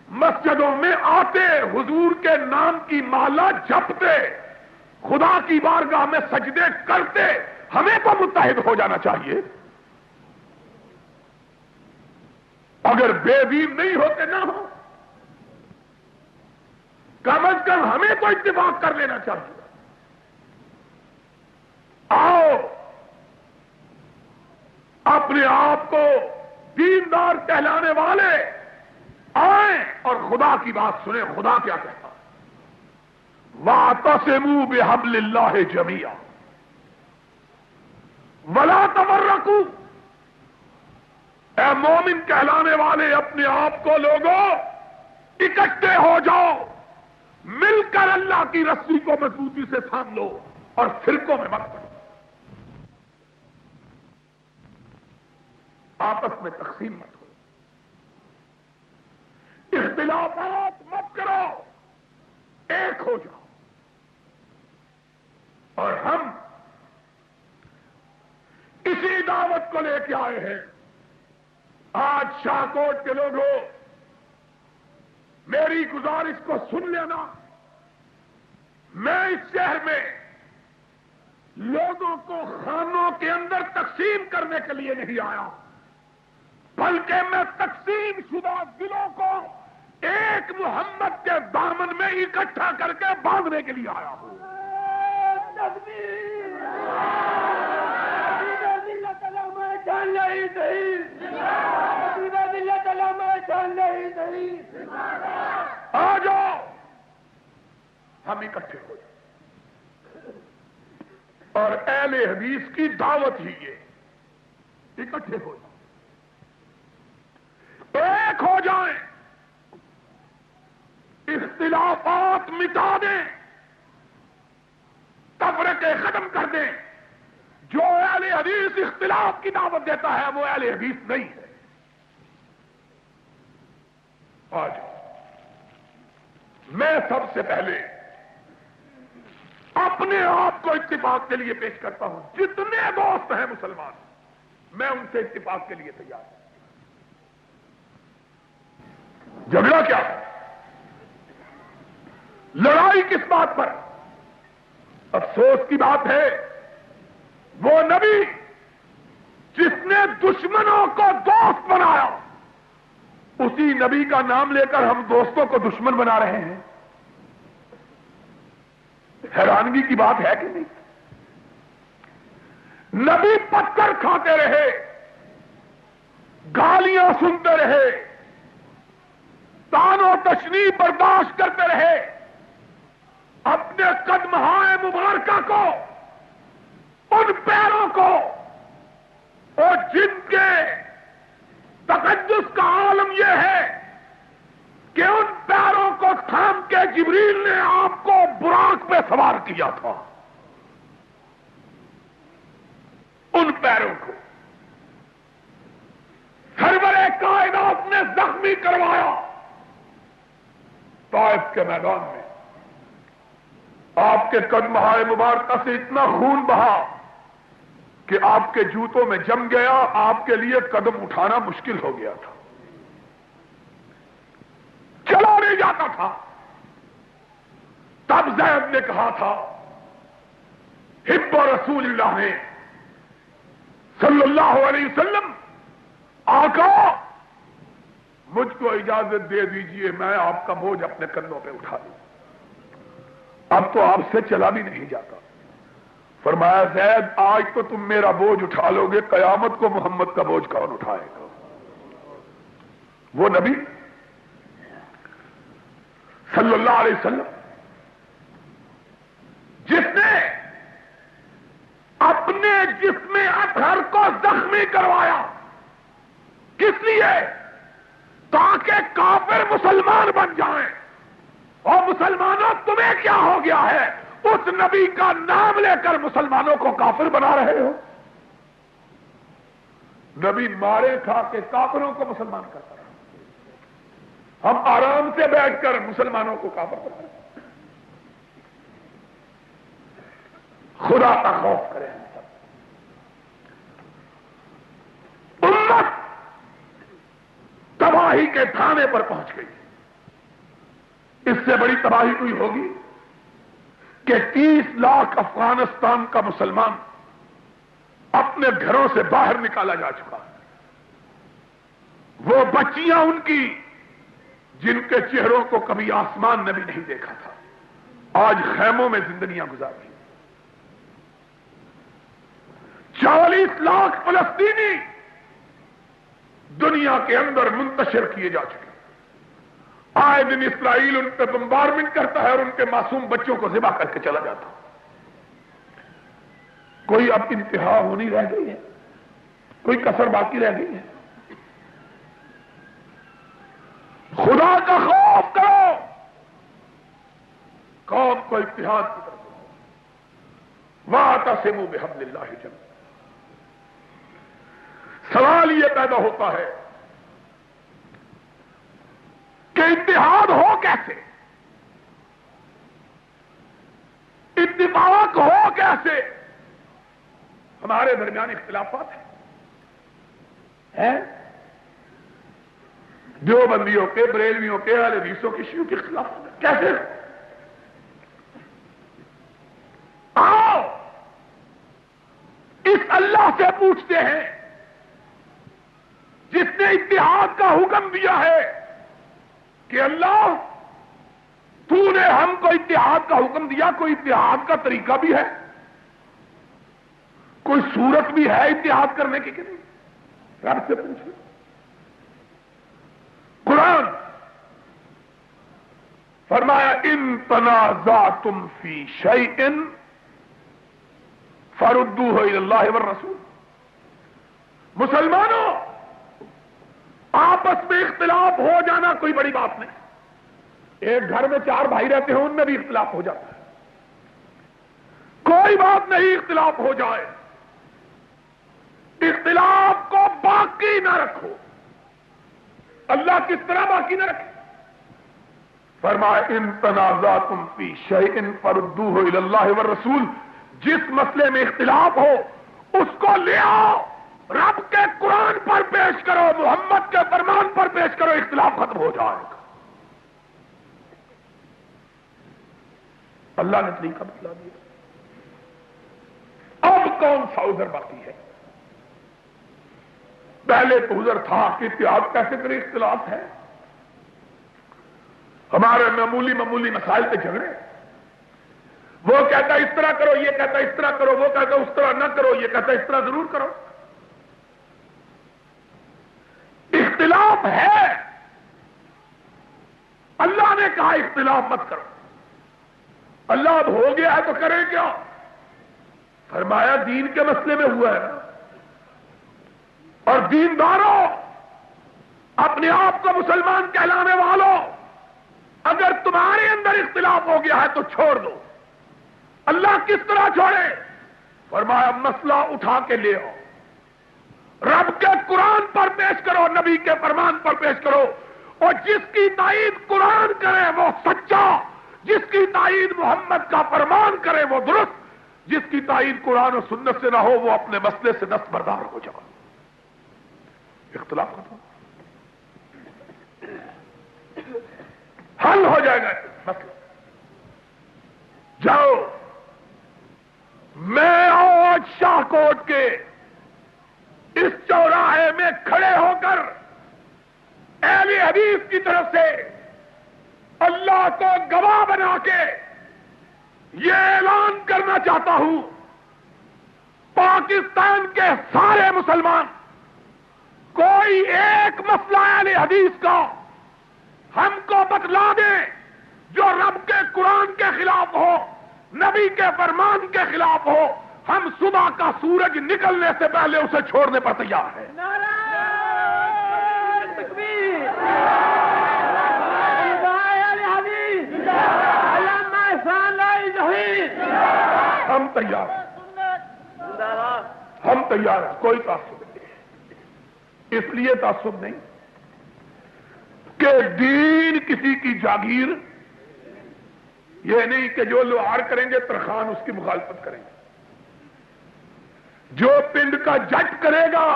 مسجدوں میں آتے، حضور کے نام کی مالا جپتے، خدا کی بارگاہ میں سجدے کرتے، ہمیں تو متحد ہو جانا چاہیے۔ اگر بے دین نہیں ہوتے نہ ہو، کم از کم ہمیں تو اتفاق کر لینا چاہیے۔ آؤ اپنے آپ کو دیندار کہلانے والے آئیں اور خدا کی بات سنیں۔ خدا کیا کہتا ہے؟ وَاعْتَصِمُوا بِحَبْلِ اللَّهِ جَمِيعًا وَلَا تَفَرَّقُوا۔ اے مومن کہلانے والے، اپنے آپ کو لوگوں اکٹھے ہو جاؤ، مل کر اللہ کی رسی کو مضبوطی سے تھام لو اور فرقوں میں مت پڑو، آپس میں تقسیم مت ہو، اختلافات مت کرو، ایک ہو جاؤ۔ کو لے کے آئے ہیں. آج شاہکوٹ کے لوگوں میری گزارش کو سن لینا. میں اس شہر میں لوگوں کو خانوں کے اندر تقسیم کرنے کے لیے نہیں آیا، بلکہ میں تقسیم شدہ دلوں کو ایک محمد کے دامن میں اکٹھا کر کے باندھنے کے لیے آیا ہوں. آ جاؤ، ہم اکٹھے ہو جائیں. اور اہل حدیث کی دعوت ہی یہ، اکٹھے ہو جائیں، ایک ہو جائیں، اختلافات مٹا دیں، تفرقے ختم کر دیں. جو اہل حدیث اختلاف کی دعوت دیتا ہے وہ اہل حدیث نہیں ہے. آج میں سب سے پہلے اپنے آپ کو اتفاق کے لیے پیش کرتا ہوں. جتنے دوست ہیں مسلمان، میں ان سے اتفاق کے لیے تیار ہوں. جھگڑا کیا ہے؟ لڑائی کس بات پر؟ افسوس کی بات ہے وہ نبی جس نے دشمنوں کو دوست بنایا، اسی نبی کا نام لے کر ہم دوستوں کو دشمن بنا رہے ہیں. حیرانگی کی بات ہے کہ نہیں؟ نبی پتھر کھاتے رہے، گالیاں سنتے رہے، طعن و تشنیع برداشت کرتے رہے. اپنے قدمہائے مبارکہ کو، ان پیروں کو، اور جن کے تقدس کا عالم یہ ہے کہ ان پیروں کو تھام کے جبریل نے آپ کو براق پہ سوار کیا تھا، ان پیروں کو سرور کائنات نے زخمی کروایا. طائف کے میدان میں آپ کے قدمہائے مبارکہ سے اتنا خون بہا کہ آپ کے جوتوں میں جم گیا. آپ کے لیے قدم اٹھانا مشکل ہو گیا تھا، چلا نہیں جاتا تھا. تب زید نے کہا تھا، حب رسول اللہ نے صلی اللہ علیہ وسلم، آقا مجھ کو اجازت دے دیجئے میں آپ کا بوجھ اپنے کندھوں پہ اٹھا لوں. اب تو آپ سے چلا بھی نہیں جاتا. فرمایا زید آج تو تم میرا بوجھ اٹھا لو گے، قیامت کو محمد کا بوجھ کون اٹھائے گا؟ وہ نبی صلی اللہ علیہ وسلم جس نے اپنے جسم اطہر کو زخمی کروایا، کس لیے؟ تاکہ کافر مسلمان بن جائیں. اور مسلمانوں تمہیں کیا ہو گیا ہے؟ اس نبی کا نام لے کر مسلمانوں کو کافر بنا رہے ہو. نبی مارے کھا کے کافروں کو مسلمان کرتا رہا، ہم آرام سے بیٹھ کر مسلمانوں کو کافر بنا رہے ہیں. خدا کا خوف کریں ہم سب. امت تباہی کے تھانے پر پہنچ گئی. اس سے بڑی تباہی کوئی ہوگی کہ 30 لاکھ افغانستان کا مسلمان اپنے گھروں سے باہر نکالا جا چکا ہے. وہ بچیاں ان کی جن کے چہروں کو کبھی آسمان نے بھی نہیں دیکھا تھا، آج خیموں میں زندگیاں گزارتی. 40 لاکھ فلسطینی دنیا کے اندر منتشر کیے جا چکے. آئے دن اسرائیل ان پہ بمبارمنٹ کرتا ہے اور ان کے معصوم بچوں کو ذبح کر کے چلا جاتا. کوئی اب انتہا ہونی رہ گئی ہے؟ کوئی کسر باقی رہ گئی ہے؟ خدا کا خوف کرو، قوم کو اتحاد کی طرف واعتصموا بحبل اللہ جميعا. سوال یہ پیدا ہوتا ہے کہ اتحاد ہو کیسے، اتفاق ہو کیسے؟ ہمارے درمیان اختلافات ہیں، ہے دیوبندیوں کے، بریلویوں کے، اہل حدیثوں کے، شیعوں کے خلاف کیسے؟ آؤ اس اللہ سے پوچھتے ہیں جس نے اتحاد کا حکم دیا ہے کہ اللہ تو نے ہم کو اتحاد کا حکم دیا، کوئی اتحاد کا طریقہ بھی ہے، کوئی صورت بھی ہے اتحاد کرنے کی کہ نہیں؟ رب سے پوچھو۔ قرآن فرمایا ان تنازعتم فی شیء فردوہ الی اللہ والرسول۔ مسلمانوں، آپس میں اختلاف ہو جانا کوئی بڑی بات نہیں، ایک گھر میں 4 بھائی رہتے ہیں، ان میں بھی اختلاف ہو جاتا ہے، کوئی بات نہیں، اختلاف ہو جائے، اختلاف کو باقی نہ رکھو۔ اللہ کس طرح باقی نہ رکھے؟ فرمایا ان تنازعتم فی شیء فردوہ الی اللہ والرسول، جس مسئلے میں اختلاف ہو اس کو لے آؤ، رب کے قرآن پر پیش کرو، محمد کے فرمان پر پیش کرو، اختلاف ختم ہو جائے گا۔ اللہ نے طریقہ بتلا دیا، اب کون سا عذر باقی ہے؟ پہلے تو عذر تھا کہ اتحاد کیسے کرے، اختلاف ہے، ہمارے معمولی مسائل پہ جھگڑے، وہ کہتا اس طرح کرو، یہ کہتا اس طرح کرو، وہ کہتا اس طرح نہ کرو، یہ کہتا اس طرح ضرور کرو۔ اختلاف ہے، اللہ نے کہا اختلاف مت کرو، اللہ اب ہو گیا ہے تو کرے کیا؟ فرمایا دین کے مسئلے میں ہوا ہے نا، اور دینداروں، اپنے آپ کو مسلمان کہلانے والوں، اگر تمہارے اندر اختلاف ہو گیا ہے تو چھوڑ دو۔ اللہ کس طرح چھوڑے؟ فرمایا مسئلہ اٹھا کے لے آؤ، رب کے قرآن پر پیش کرو، نبی کے فرمان پر پیش کرو، اور جس کی تائید قرآن کرے وہ سچا، جس کی تائید محمد کا فرمان کرے وہ درست، جس کی تائید قرآن و سنت سے نہ ہو وہ اپنے مسئلے سے دستبردار ہو جائے، اختلاف ختم، حل ہو جائے گا مسئلہ۔ جاؤ، میں آج شاہ کوٹ کے اس چوراہے میں کھڑے ہو کر اہل حدیث کی طرف سے اللہ کو گواہ بنا کے یہ اعلان کرنا چاہتا ہوں، پاکستان کے سارے مسلمان کوئی ایک مسئلہ اہل حدیث کا ہم کو بتلا دیں جو رب کے قرآن کے خلاف ہو، نبی کے فرمان کے خلاف ہو، ہم صبح کا سورج نکلنے سے پہلے اسے چھوڑنے پر تیار ہیں۔ ہم تیار ہیں، ہم تیار ہیں، کوئی تعصب نہیں، اس لیے تعصب نہیں کہ دین کسی کی جاگیر، یہ نہیں کہ جو لوہار کریں گے ترخان اس کی مخالفت کریں گے، جو پنڈ کا جج کرے گا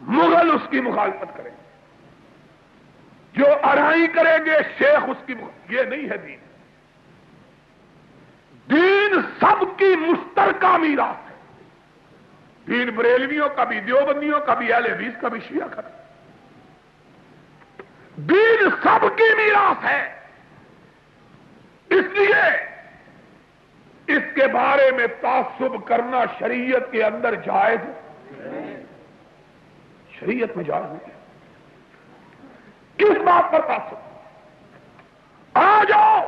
مغل اس کی مخالفت کریں گے، جو ارائی کریں گے شیخ اس کی یہ نہیں ہے دین۔ دین سب کی مشترکہ میراث ہے، دین بریلویوں کا بھی، دیوبندیوں کا بھی، اہل حدیث کا بھی، شیعہ کا بھی، دین سب کی میراث ہے۔ اس لیے اس کے بارے میں تعصب کرنا شریعت کے اندر جائز ہے، شریعت میں جائز نہیں ہے۔ کس بات پر تعصب؟ آ جاؤ،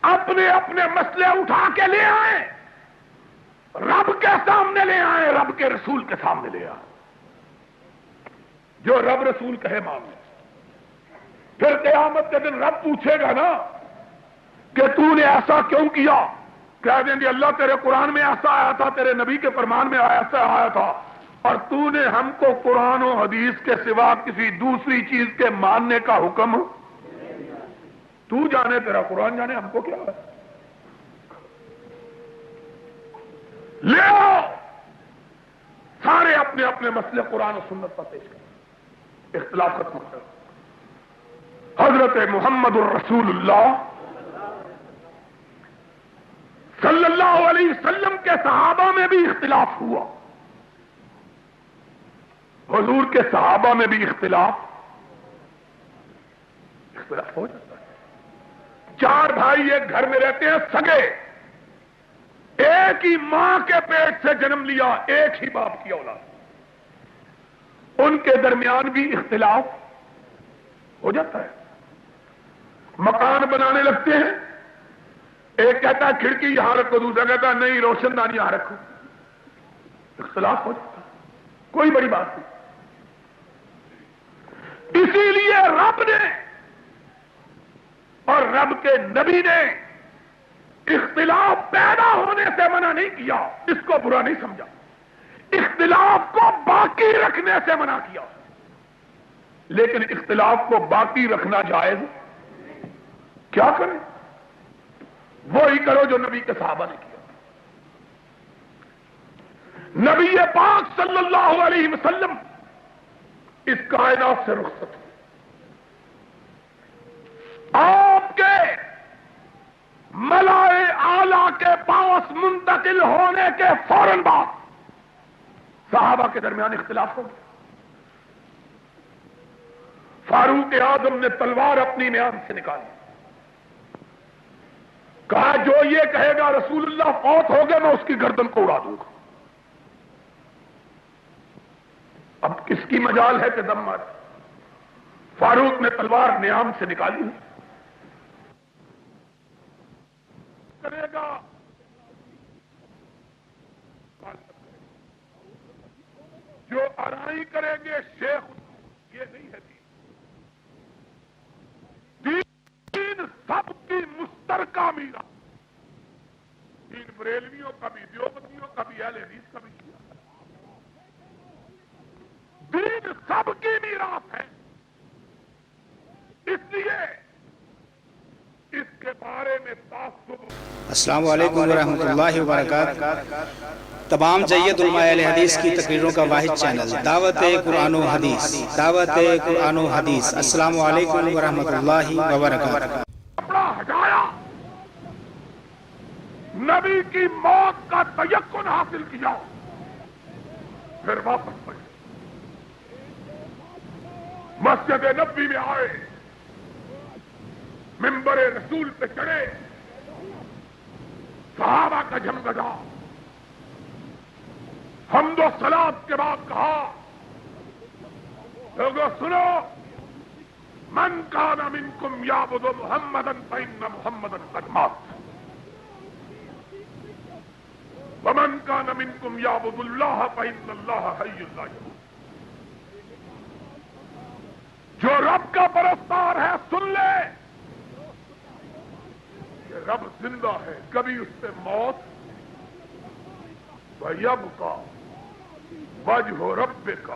اپنے اپنے مسئلے اٹھا کے لے آئیں، رب کے سامنے لے آئیں، رب کے رسول کے سامنے لے آئیں، جو رب رسول کہے مان لیں۔ پھر قیامت کے دن رب پوچھے گا نا کہ تو نے ایسا کیوں کیا؟ کہہ دیں گے اللہ تیرے قرآن میں ایسا آیا تھا، تیرے نبی کے فرمان میں ایسا آیا تھا، اور تو نے ہم کو قرآن و حدیث کے سوا کسی دوسری چیز کے ماننے کا حکم، تو جانے، تیرا قرآن جانے، ہم کو کیا ہے؟ لے آؤ، سارے اپنے اپنے مسئلے قرآن و سنت پر پیش کریں، اختلاف ختم کریں۔ حضرت محمد الرسول اللہ صلی اللہ علیہ وسلم کے صحابہ میں بھی اختلاف ہوا، حضور کے صحابہ میں بھی اختلاف ہو جاتا ہے۔ چار بھائی ایک گھر میں رہتے ہیں، سگے، ایک ہی ماں کے پیٹ سے جنم لیا، ایک ہی باپ کی اولاد، ان کے درمیان بھی اختلاف ہو جاتا ہے۔ مکان بنانے لگتے ہیں، ایک کہتا ہے کھڑکی یہاں رکھو، دوسرا کہتا ہے نہیں روشن دانی یہاں رکھو، اختلاف ہو جاتا ہے، کوئی بڑی بات نہیں۔ اسی لیے رب نے اور رب کے نبی نے اختلاف پیدا ہونے سے منع نہیں کیا، اس کو برا نہیں سمجھا، اختلاف کو باقی رکھنے سے منع کیا، لیکن اختلاف کو باقی رکھنا جائز کیا کریں؟ وہی کرو جو نبی کے صحابہ نے کیا۔ نبی پاک صلی اللہ علیہ وسلم اس کائنات سے رخصت ہوئے، آپ کے ملائے اعلیٰ کے پاس منتقل ہونے کے فوراً بعد صحابہ کے درمیان اختلاف ہو گیا۔ فاروق اعظم نے تلوار اپنی میان سے نکالی، کہا جو یہ کہے گا رسول اللہ فوت ہو گئے میں اس کی گردن کو اڑا دوں گا۔ اب کس کی مجال ہے کہ دم مارے؟ فاروق نے تلوار نیام سے نکالی، کرے گا جو ارائی کریں گے شیخ، یہ نہیں ہے دین سب کی مشترکہ میراث، دین بریلویوں کا بھی، دیوبندیوں کا بھی، اہل حدیث کا بھی، دین سب کی میراث ہے۔ اس لیے اس کے بارے میں تعصب۔ السلام علیکم ورحمۃ اللہ وبرکاتہ۔ تمام جید علماء اہل حدیث کی تقریروں کا واحد چینل دعوت قرآن و حدیث، دعوت قرآن و حدیث۔ السلام علیکم ورحمۃ اللہ وبرکاتہ۔ کپڑا ہٹایا، نبی کی موت کا تیقن حاصل کیا، پھر واپس پڑے، مسجد نبوی میں آئے، منبر رسول پہ چڑھے، صحابہ کا جھمگٹا، حمد و صلات کے بعد کہا لوگوں سنو، من کان منکم یعبد محمدا فإن محمدا قد مات ومن کان منکم یعبد اللہ فإن اللہ حی لا يموت۔ جو رب کا پرستار ہے سن لے، کہ رب زندہ ہے، کبھی اس سے موت وَيَبْقَى وَجْهُ رَبِّكَ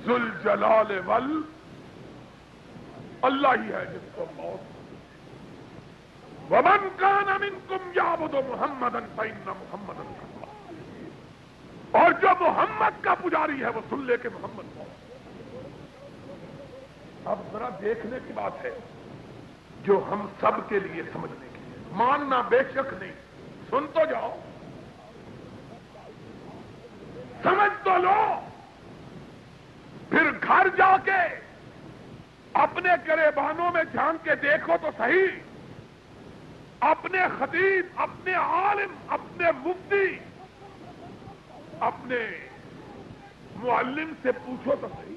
ذُو الْجَلَالِ اللہ ہی ہے جس کو موت۔ وَمَنْ كَانَ مِنْكُمْ يَعْبُدُ مُحَمَّدًا فَإِنَّ مُحَمَّدًا قَدْ مَاتَ۔ اور جو محمد کا پجاری ہے وہ سن لے کہ محمد موت۔ اب ذرا دیکھنے کی بات ہے جو ہم سب کے لیے سمجھنے کے لیے، ماننا بے شک نہیں، سن تو جاؤ، سمجھ تو لو، پھر گھر جا کے اپنے گریبانوں میں جھانک کے دیکھو تو صحیح، اپنے خطیب، اپنے عالم، اپنے مفتی، اپنے معلم سے پوچھو تو صحیح۔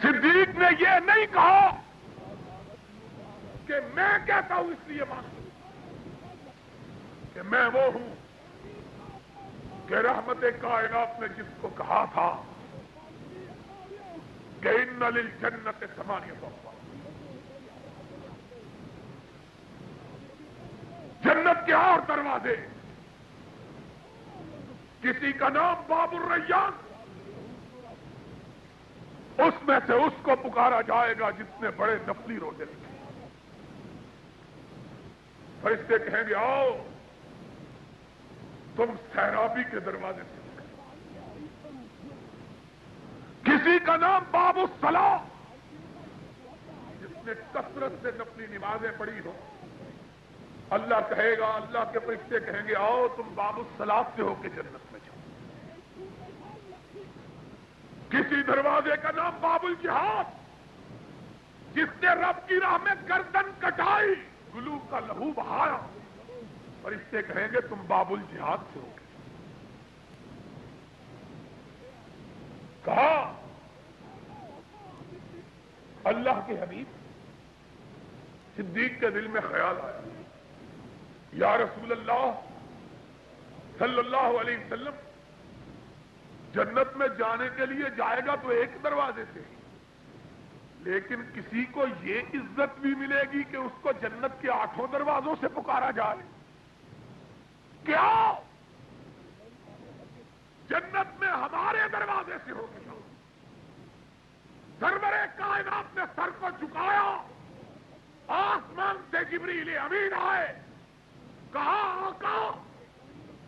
صدیق نے یہ نہیں کہا کہ میں کہتا ہوں اس لیے مانو، کہ میں وہ ہوں کہ رحمت کائنات نے جس کو کہا تھا کہ ان للجنت ثمانیۃ ابواب، جنت کے اور دروازے، کسی کا نام باب الریان، اس میں سے اس کو پکارا جائے گا جس نے بڑے نفلی روزے رکھے۔ فرشتے کہیں گے آؤ، تم سیرابی کے دروازے سے ہو گئے. کسی کا نام باب الصلاح، جس نے کثرت سے نفلی نمازیں پڑھی ہو، اللہ کہے گا، اللہ کے فرشتے کہیں گے آؤ تم باب الصلاح سے ہو کے جنت میں جاؤ. کسی دروازے کا نام باب الجہاد، جس نے رب کی راہ میں گردن کٹائی، گلو کا لہو بہایا، فرشتے کہیں گے تم باب الجہاد سے ہو کے. کہا اللہ کے حبیب صدیق کے دل میں خیال آیا، یا رسول اللہ صلی اللہ علیہ وسلم، جنت میں جانے کے لیے جائے گا تو ایک دروازے سے ہی، لیکن کسی کو یہ عزت بھی ملے گی کہ اس کو جنت کے 8 دروازوں سے پکارا جائے. کیا جنت میں ہمارے دروازے سے ہو گیا؟ سرور کائنات نے سر کو جھکایا، آسمان سے جبریل امین آئے، کہا آقا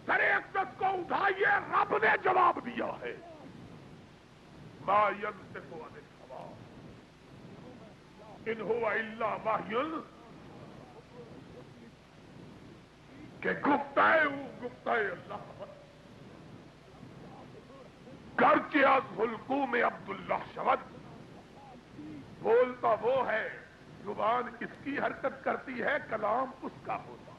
سر اقدس کو اٹھائیے، رب نے جواب دیا ہے ما ينطق عن الهوى ان هو الا وحی، کہ گفتہ اللہ گرچہ از حلقوم عبداللہ شود، بولتا وہ ہے، زبان اس کی حرکت کرتی ہے، کلام اس کا ہوتا ہے،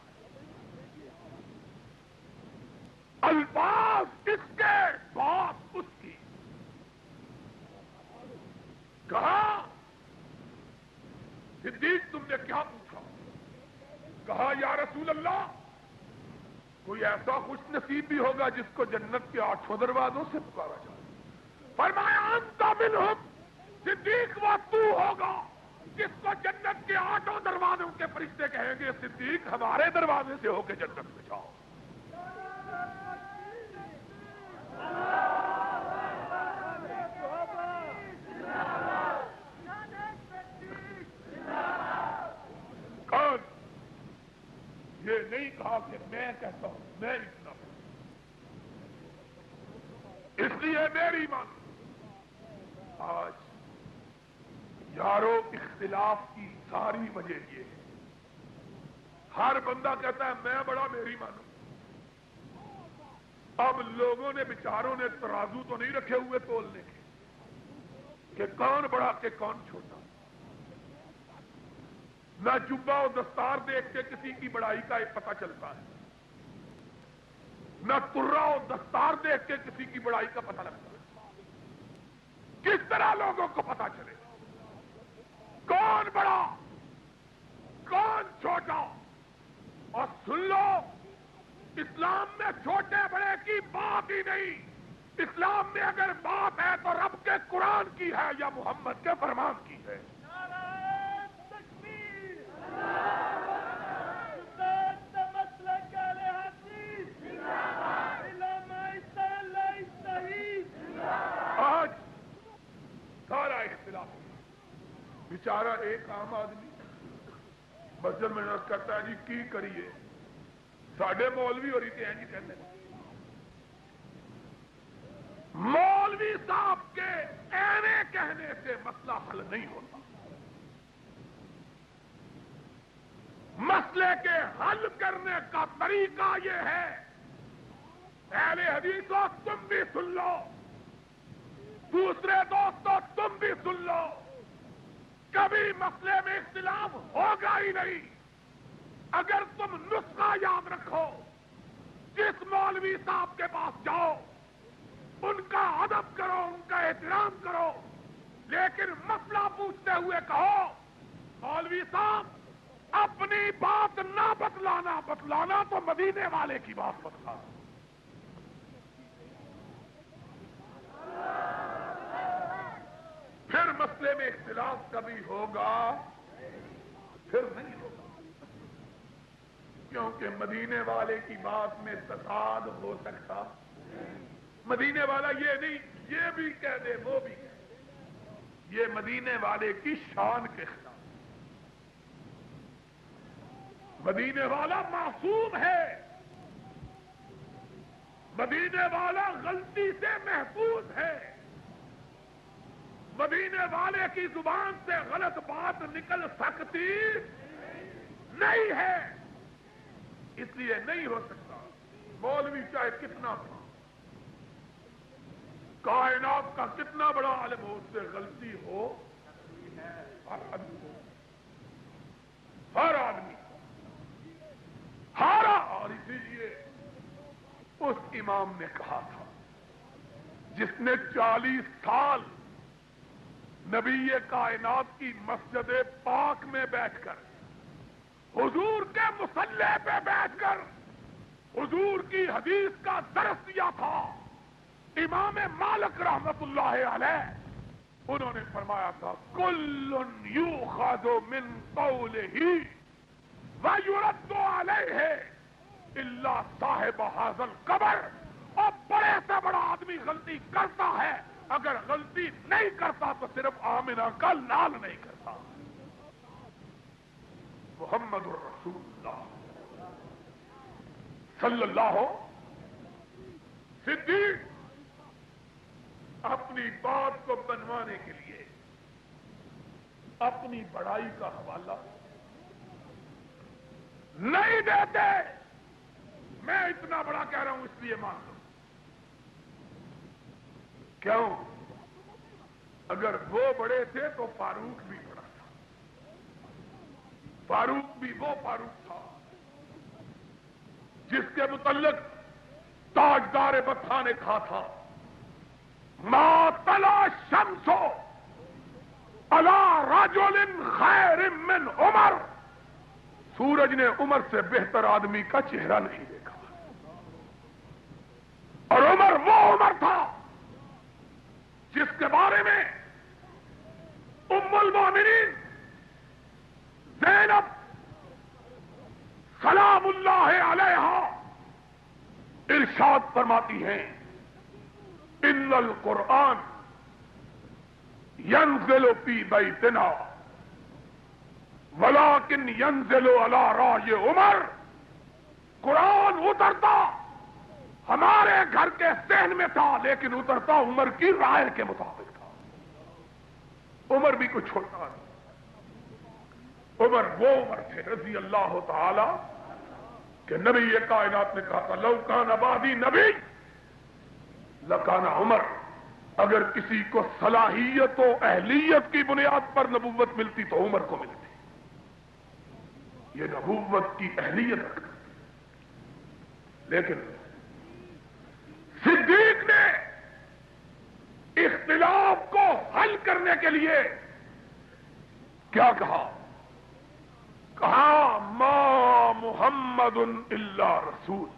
الفاظ اس کے، بات اس کی. کہا صدیق تم نے کیا پوچھا؟ کہا یا رسول اللہ کوئی ایسا خوش نصیب بھی ہوگا جس کو جنت کے 8 دروازوں سے پکارا جائے. فرمایا انت منہم، صدیق وہ تو ہوگا جس کو جنت کے 8 دروازوں کے فرشتے کہیں گے صدیق ہمارے دروازے سے ہو کے جنت میں جاؤ. کون؟ یہ نہیں کہا کہ میں کہتا ہوں، میں اتنا ہوں اس لیے میری مان. آج یارو اختلاف کی ساری وجہ یہ ہے، ہر بندہ کہتا ہے میں بڑا میری مانوں. اب لوگوں نے بیچاروں نے ترازو تو نہیں رکھے ہوئے تولنے کے کہ کون بڑا کہ کون چھوٹا. نہ جبہ و دستار دیکھ کے کسی کی بڑائی کا ایک پتہ چلتا ہے، نہ ترا و دستار دیکھ کے کسی کی بڑائی کا پتہ لگتا ہے. کس طرح لوگوں کو پتہ چلے کون بڑا کون چھوٹا؟ اور سن لو، اسلام میں چھوٹے بڑے کی بات ہی نہیں. اسلام میں اگر بات ہے تو رب کے قرآن کی ہے یا محمد کے فرمان کی ہے. آج سارا اختلاف بیچارہ ایک عام آدمی مسجد میں نماز کرتا ہے، جی کی کریے ساڈے مولوی ہو رہی تھے جی کہنے. مولوی صاحب کے ایویں کہنے سے مسئلہ حل نہیں ہوتا. مسئلے کے حل کرنے کا طریقہ یہ ہے، اہل حدیثوں تم بھی سن لو، دوسرے دوستوں تم بھی سن لو، کبھی مسئلے میں اختلاف ہوگا ہی نہیں اگر تم نسخہ یاد رکھو. جس مولوی صاحب کے پاس جاؤ ان کا ادب کرو، ان کا احترام کرو، لیکن مسئلہ پوچھتے ہوئے کہو مولوی صاحب اپنی بات نہ بتلانا تو مدینے والے کی بات بتلانا. پھر مسئلے میں اختلاف کبھی ہوگا، پھر نہیں ہوگا، کیونکہ مدینے والے کی بات میں تضاد ہو سکتا. مدینے والا یہ نہیں یہ بھی کہہ دے وہ بھی کہہ دے، یہ مدینے والے کی شان کے خلاف. مدینے والا معصوم ہے، مدینے والا غلطی سے محفوظ ہے. مدینے والے کی زبان سے غلط بات نکل سکتی نہیں ہے. اس لیے نہیں ہو سکتا. مولوی چاہے کتنا تھا، کائنات کا کتنا بڑا عالم ہو، اس سے غلطی ہو ہر آدمی کو، ہر آدمی ہارا. اور اسی لیے اس امام نے کہا تھا جس نے 40 سال نبی کائنات کی مسجد پاک میں بیٹھ کر، حضور کے مصلی پہ بیٹھ کر حضور کی حدیث کا درس دیا تھا، امام مالک رحمت اللہ علیہ. انہوں نے فرمایا تھا کل یؤخذ من قولہ ویرد علیہ الا صاحب ھذا القبر. اور بڑے سے بڑا آدمی غلطی کرتا ہے، اگر غلطی نہیں کرتا تو صرف آمنہ کا لال نہیں کرتا. محمد الرسول اللہ صلی اللہ. صدیق اپنی بات کو بنوانے کے لیے اپنی بڑائی کا حوالہ نہیں دیتے. میں اتنا بڑا کہہ رہا ہوں اس لیے مان لو. کیوں؟ اگر وہ بڑے تھے تو فاروق بھی بڑا تھا. فاروق بھی وہ فاروق تھا جس کے متعلق تاجدار بطحا نے کہا تھا ما طلع الشمس علی رجل خیر من عمر. سورج نے عمر سے بہتر آدمی کا چہرہ نہیں دیکھا. اور عمر وہ عمر تھا جس کے بارے میں ام المومنین زینب سلام اللہ علیہا ارشاد فرماتی ہیں ان القرآن ينزل فی بیتنا ولكن ينزل على رأي عمر. قرآن اترتا ہمارے گھر کے صحن میں تھا لیکن اترتا عمر کی رائے کے مطابق تھا. عمر بھی کچھ چھوٹا نہیں. عمر وہ عمر تھے رضی اللہ تعالی کہ نبی کائنات نے کہا تھا لو کان بعدی نبی لکان عمر. اگر کسی کو صلاحیت و اہلیت کی بنیاد پر نبوت ملتی تو عمر کو ملتی. یہ نبوت کی اہلیت رکھتا. لیکن صدیق نے اختلاف کو حل کرنے کے لیے کیا کہا؟ کہا ما محمد الا رسول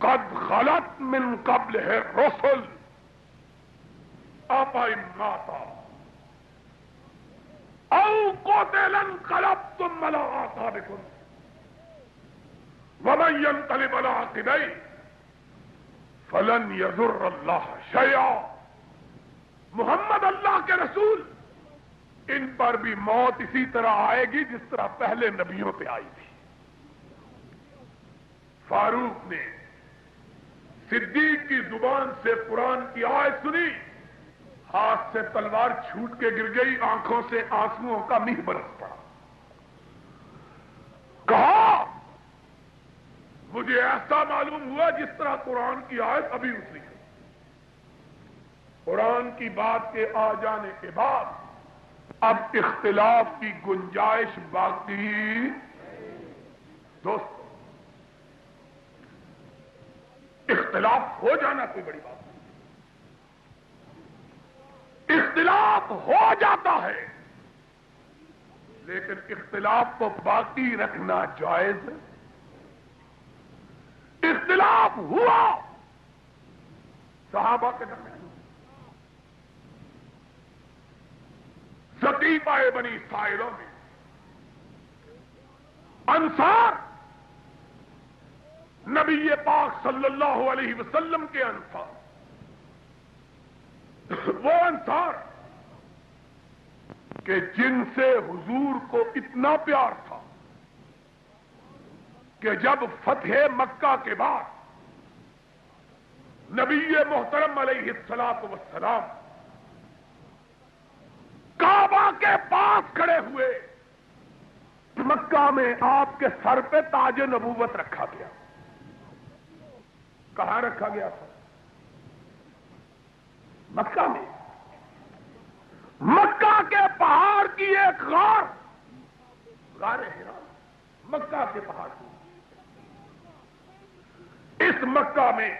قد خلت من قبلہ الرسل افإن مات او قتل انقلبتم علی اعقابکم ومن ينقلب على عقبيه فلن يضر اللہ شیئا. محمد اللہ کے رسول، ان پر بھی موت اسی طرح آئے گی جس طرح پہلے نبیوں پہ آئی تھی. فاروق نے صدیق کی زبان سے قرآن کی آیت سنی، ہاتھ سے تلوار چھوٹ کے گر گئی، آنکھوں سے آنسوؤں کا میہ برس پڑا. کہا مجھے ایسا معلوم ہوا جس طرح قرآن کی آیت ابھی اتری ہے. قرآن کی بات کے آ جانے کے بعد اب اختلاف کی گنجائش باقی. دوست اختلاف ہو جانا کوئی بڑی بات نہیں. اختلاف ہو جاتا ہے لیکن اختلاف کو باقی رکھنا جائز ہے. اختلاف ہوا صحابہ کے درمیان. سقیفہ بنی سائلوں میں انصار نبی پاک صلی اللہ علیہ وسلم کے انصار، وہ انصار کہ جن سے حضور کو اتنا پیار تھا کہ جب فتح مکہ کے بعد نبی محترم علیہ الصلوۃ والسلام کعبہ کے پاس کھڑے ہوئے، مکہ میں آپ کے سر پہ تاج نبوت رکھا گیا. کہاں رکھا گیا تھا؟ مکہ میں. مکہ کے پہاڑ کی ایک غار حرا، مکہ کے پہاڑ کی. اس مکہ میں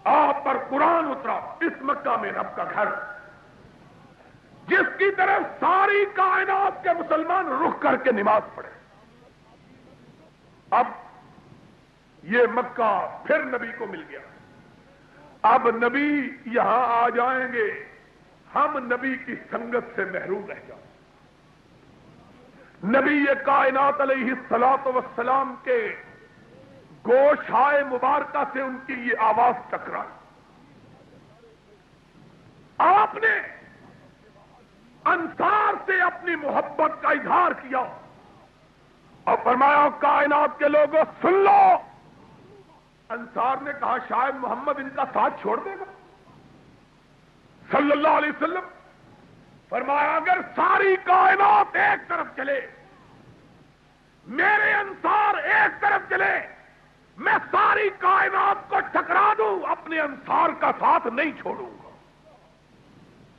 آپ پر قرآن اترا، اس مکہ میں رب کا گھر، جس کی طرف ساری کائنات کے مسلمان رخ کر کے نماز پڑھے. اب یہ مکہ پھر نبی کو مل گیا. اب نبی یہاں آ جائیں گے، ہم نبی کی سنگت سے محروم رہ جائیں. نبی یہ کائنات علیہ الصلوۃ والسلام کے گوشائے مبارکہ سے ان کی یہ آواز ٹکرائی. آپ نے انصار سے اپنی محبت کا اظہار کیا اور فرمایا کائنات کے لوگوں سن لو. انصار نے کہا شاید محمد ان کا ساتھ چھوڑ دے گا. صلی اللہ علیہ وسلم فرمایا اگر ساری کائنات ایک طرف چلے، میرے انصار ایک طرف چلے، میں ساری کائنات کو ٹکرا دوں، اپنے انصار کا ساتھ نہیں چھوڑوں گا.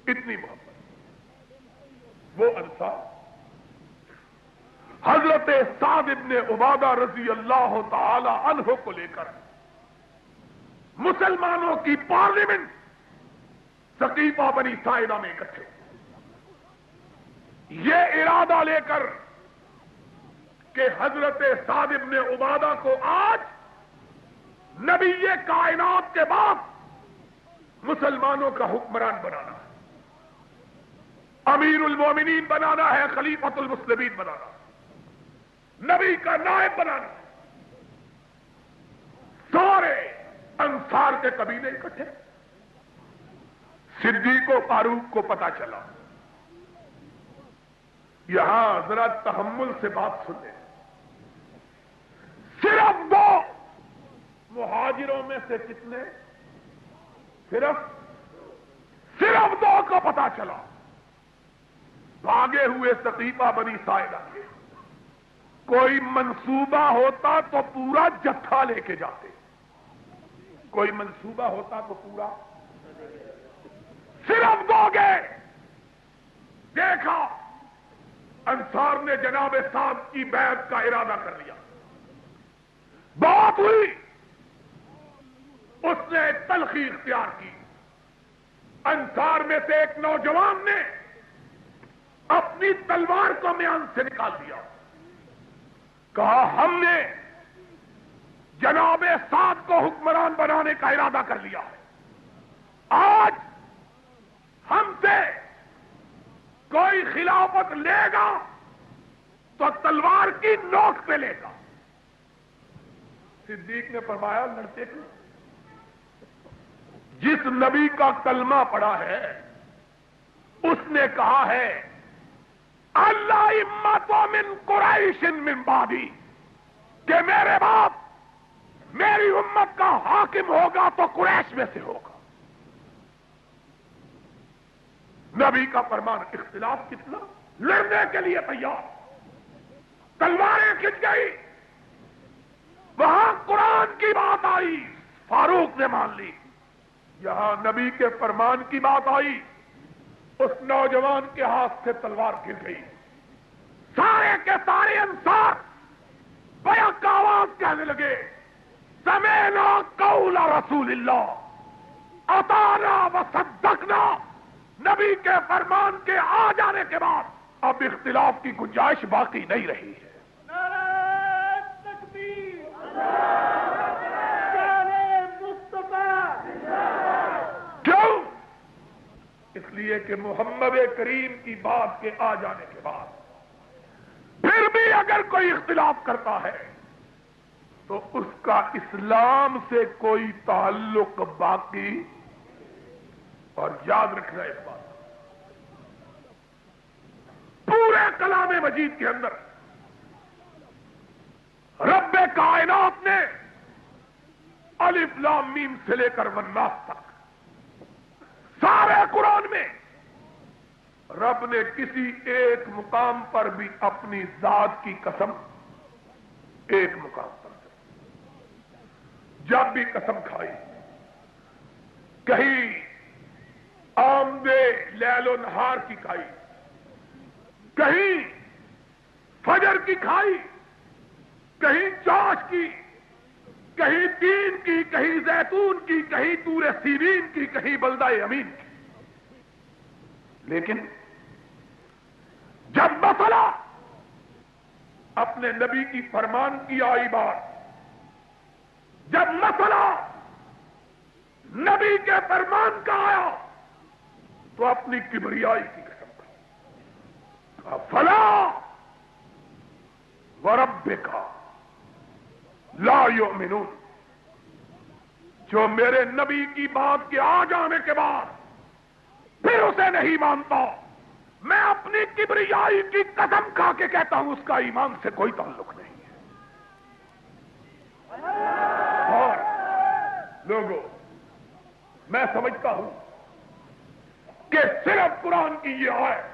اتنی محبت. وہ انصار حضرت سعد بن عبادہ رضی اللہ تعالی عنہ کو لے کر مسلمانوں کی پارلیمنٹ سقیفہ بنی ساعدہ میں اکٹھے، یہ ارادہ لے کر کہ حضرت سعد بن عبادہ کو آج نبی کائنات کے بعد مسلمانوں کا حکمران بنانا ہے، امیر المومنین بنانا ہے، خلیفۃ المسلمین بنانا ہے، نبی کا نائب بنانا ہے. سارے انصار کے قبیلے اکٹھے. صدیق و فاروق کو پتا چلا. یہاں ذرا تحمل سے بات سن لیں. صرف 2 مہاجروں میں سے کتنے؟ صرف 2 کو پتا چلا. بھاگے ہوئے سقیفہ بنی ساعدہ کے. کوئی منصوبہ ہوتا تو پورا جتھا لے کے جاتے، کوئی منصوبہ ہوتا تو پورا. صرف 2 گئے. دیکھا انصار نے جناب سعد کی بیعت کا ارادہ کر لیا. بات ہوئی، اس نے تلخی اختیار کی. انصار میں سے ایک نوجوان نے اپنی تلوار کو میان سے نکال دیا. کہا ہم نے جناب سعد کو حکمران بنانے کا ارادہ کر لیا ہے. آج ہم سے کوئی خلافت لے گا تو تلوار کی نوک پہ لے گا. صدیق نے فرمایا لڑتے کیوں؟ جس نبی کا کلمہ پڑا ہے اس نے کہا ہے اللہ امت من قریش من بعدی، کہ میرے باپ میری امت کا حاکم ہوگا تو قریش میں سے ہوگا. نبی کا فرمان. اختلاف کتنا، لڑنے کے لیے تیار، تلواریں کھنچ گئی. وہاں قرآن کی بات آئی، فاروق نے مان لی. یہاں نبی کے فرمان کی بات آئی، اس نوجوان کے ہاتھ سے تلوار گر گئی. سارے کے سارے انصار بیک آواز کہنے لگے سمعنا قول رسول اللہ اطعنا وصدقنا. نبی کے فرمان کے آ جانے کے بعد اب اختلاف کی گنجائش باقی نہیں رہی ہے. نعرہ تکبیر، نعرہ مصطفیٰ. کیوں؟ اس لیے کہ محمد کریم کی بات کے آ جانے کے بعد پھر بھی اگر کوئی اختلاف کرتا ہے تو اس کا اسلام سے کوئی تعلق باقی. اور یاد رکھنا اس بات، پورے کلام مجید کے اندر رب کائنات نے الف لام میم سے لے کر والناس تک سارے قرآن میں رب نے کسی ایک مقام پر بھی اپنی ذات کی قسم ایک مقام پر جب بھی قسم کھائی کہیں آمد لیل و نہار کی کھائی کہیں فجر کی کھائی کہیں چاش کی کہیں تین کی کہیں زیتون کی کہیں طور سیرین کی کہیں بلدہ امین کی لیکن جب مسئلہ اپنے نبی کی فرمان کی آئی بات جب مسئلہ نبی کے فرمان کا آیا تو اپنی کبریائی کی قسم کھا فلا وربک لا یؤمنون جو میرے نبی کی بات کے آ جانے کے بعد پھر اسے نہیں مانتا میں اپنی کبریائی کی قسم کھا کے کہتا ہوں اس کا ایمان سے کوئی تعلق نہیں ہے اور لوگوں میں سمجھتا ہوں کہ صرف قرآن کی یہ آیت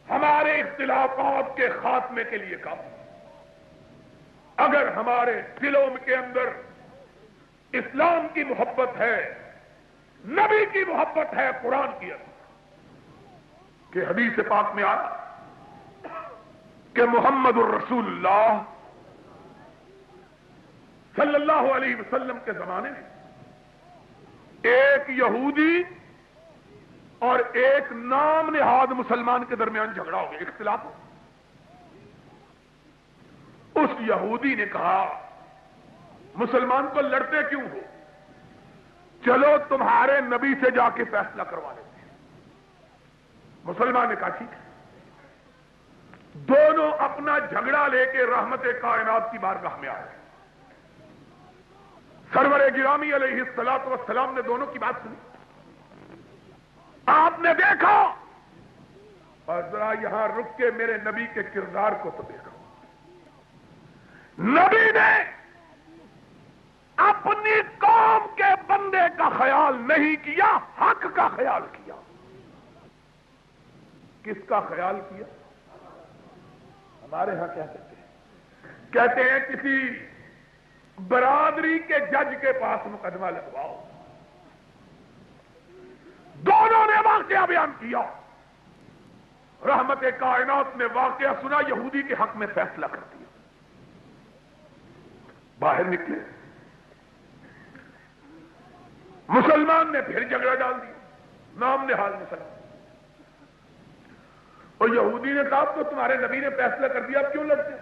ہمارے اختلافات کے خاتمے کے لیے کافی اگر ہمارے دلوں کے اندر اسلام کی محبت ہے نبی کی محبت ہے قرآن کی اندر کہ حدیث پاک میں آیا کہ محمد الرسول اللہ صلی اللہ علیہ وسلم کے زمانے میں ایک یہودی اور ایک نام نہاد مسلمان کے درمیان جھگڑا ہو گیا اختلاف ہو اس یہودی نے کہا مسلمان کو لڑتے کیوں ہو چلو تمہارے نبی سے جا کے فیصلہ کروا لیتے ہیں مسلمان نے کہا ٹھیک ہے دونوں اپنا جھگڑا لے کے رحمت کائنات کی بارگاہ میں آئے سرور گرامی علیہ الصلوۃ والسلام نے دونوں کی بات سنی آپ نے دیکھا اور ذرا یہاں رک کے میرے نبی کے کردار کو تو دیکھو نبی نے اپنی قوم کے بندے کا خیال نہیں کیا حق کا خیال کیا کس کا خیال کیا ہمارے ہاں کیا کہتے ہیں کسی برادری کے جج کے پاس مقدمہ لگواؤ دونوں نے واقعہ بیان کیا رحمت کائنات نے واقعہ سنا یہودی کے حق میں فیصلہ کر دیا باہر نکلے مسلمان نے پھر جھگڑا ڈال دیا نام نہاد مسلمان اور یہودی نے کہا تو تمہارے نبی نے فیصلہ کر دیا اب کیوں لڑتے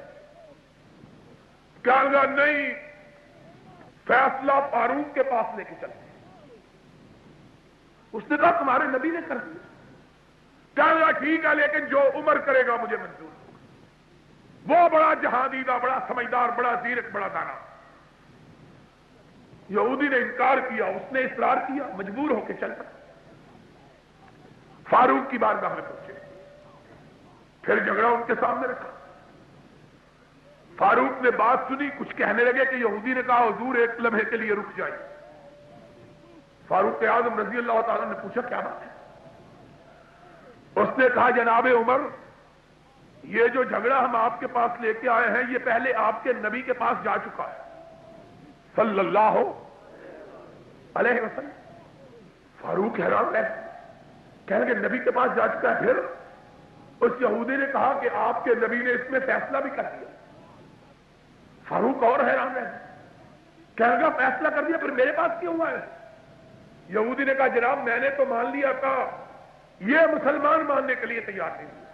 کہا نہیں فیصلہ فاروق کے پاس لے کے چلتے اس نے کہا تمہارے نبی نے کر دیا کہا ٹھیک ہے لیکن جو عمر کرے گا مجھے منظور ہوگا وہ بڑا جہادیدہ بڑا سمجھدار بڑا زیرک بڑا دانا یہودی نے انکار کیا اس نے اصرار کیا مجبور ہو کے چل پڑا فاروق کی بارگاہ میں پہنچے پھر جھگڑا ان کے سامنے رکھا فاروق نے بات سنی کچھ کہنے لگے کہ یہودی نے کہا حضور ایک لمحے کے لیے رک جائیے فاروق اعظم رضی اللہ تعالیٰ نے پوچھا کیا بات ہے اس نے کہا جناب عمر یہ جو جھگڑا ہم آپ کے پاس لے کے آئے ہیں یہ پہلے آپ کے نبی کے پاس جا چکا ہے صلی اللہ علیہ وسلم فاروق حیران رہے کہنے لگے نبی کے پاس جا چکا ہے پھر اس یہودی نے کہا کہ آپ کے نبی نے اس میں فیصلہ بھی کر دیا فاروق اور حیران رہے کہنے لگا فیصلہ کر دیا پھر میرے پاس کیوں ہوا ہے یہودی نے کہا جناب میں نے تو مان لیا تھا یہ مسلمان ماننے کے لیے تیار نہیں ہوئے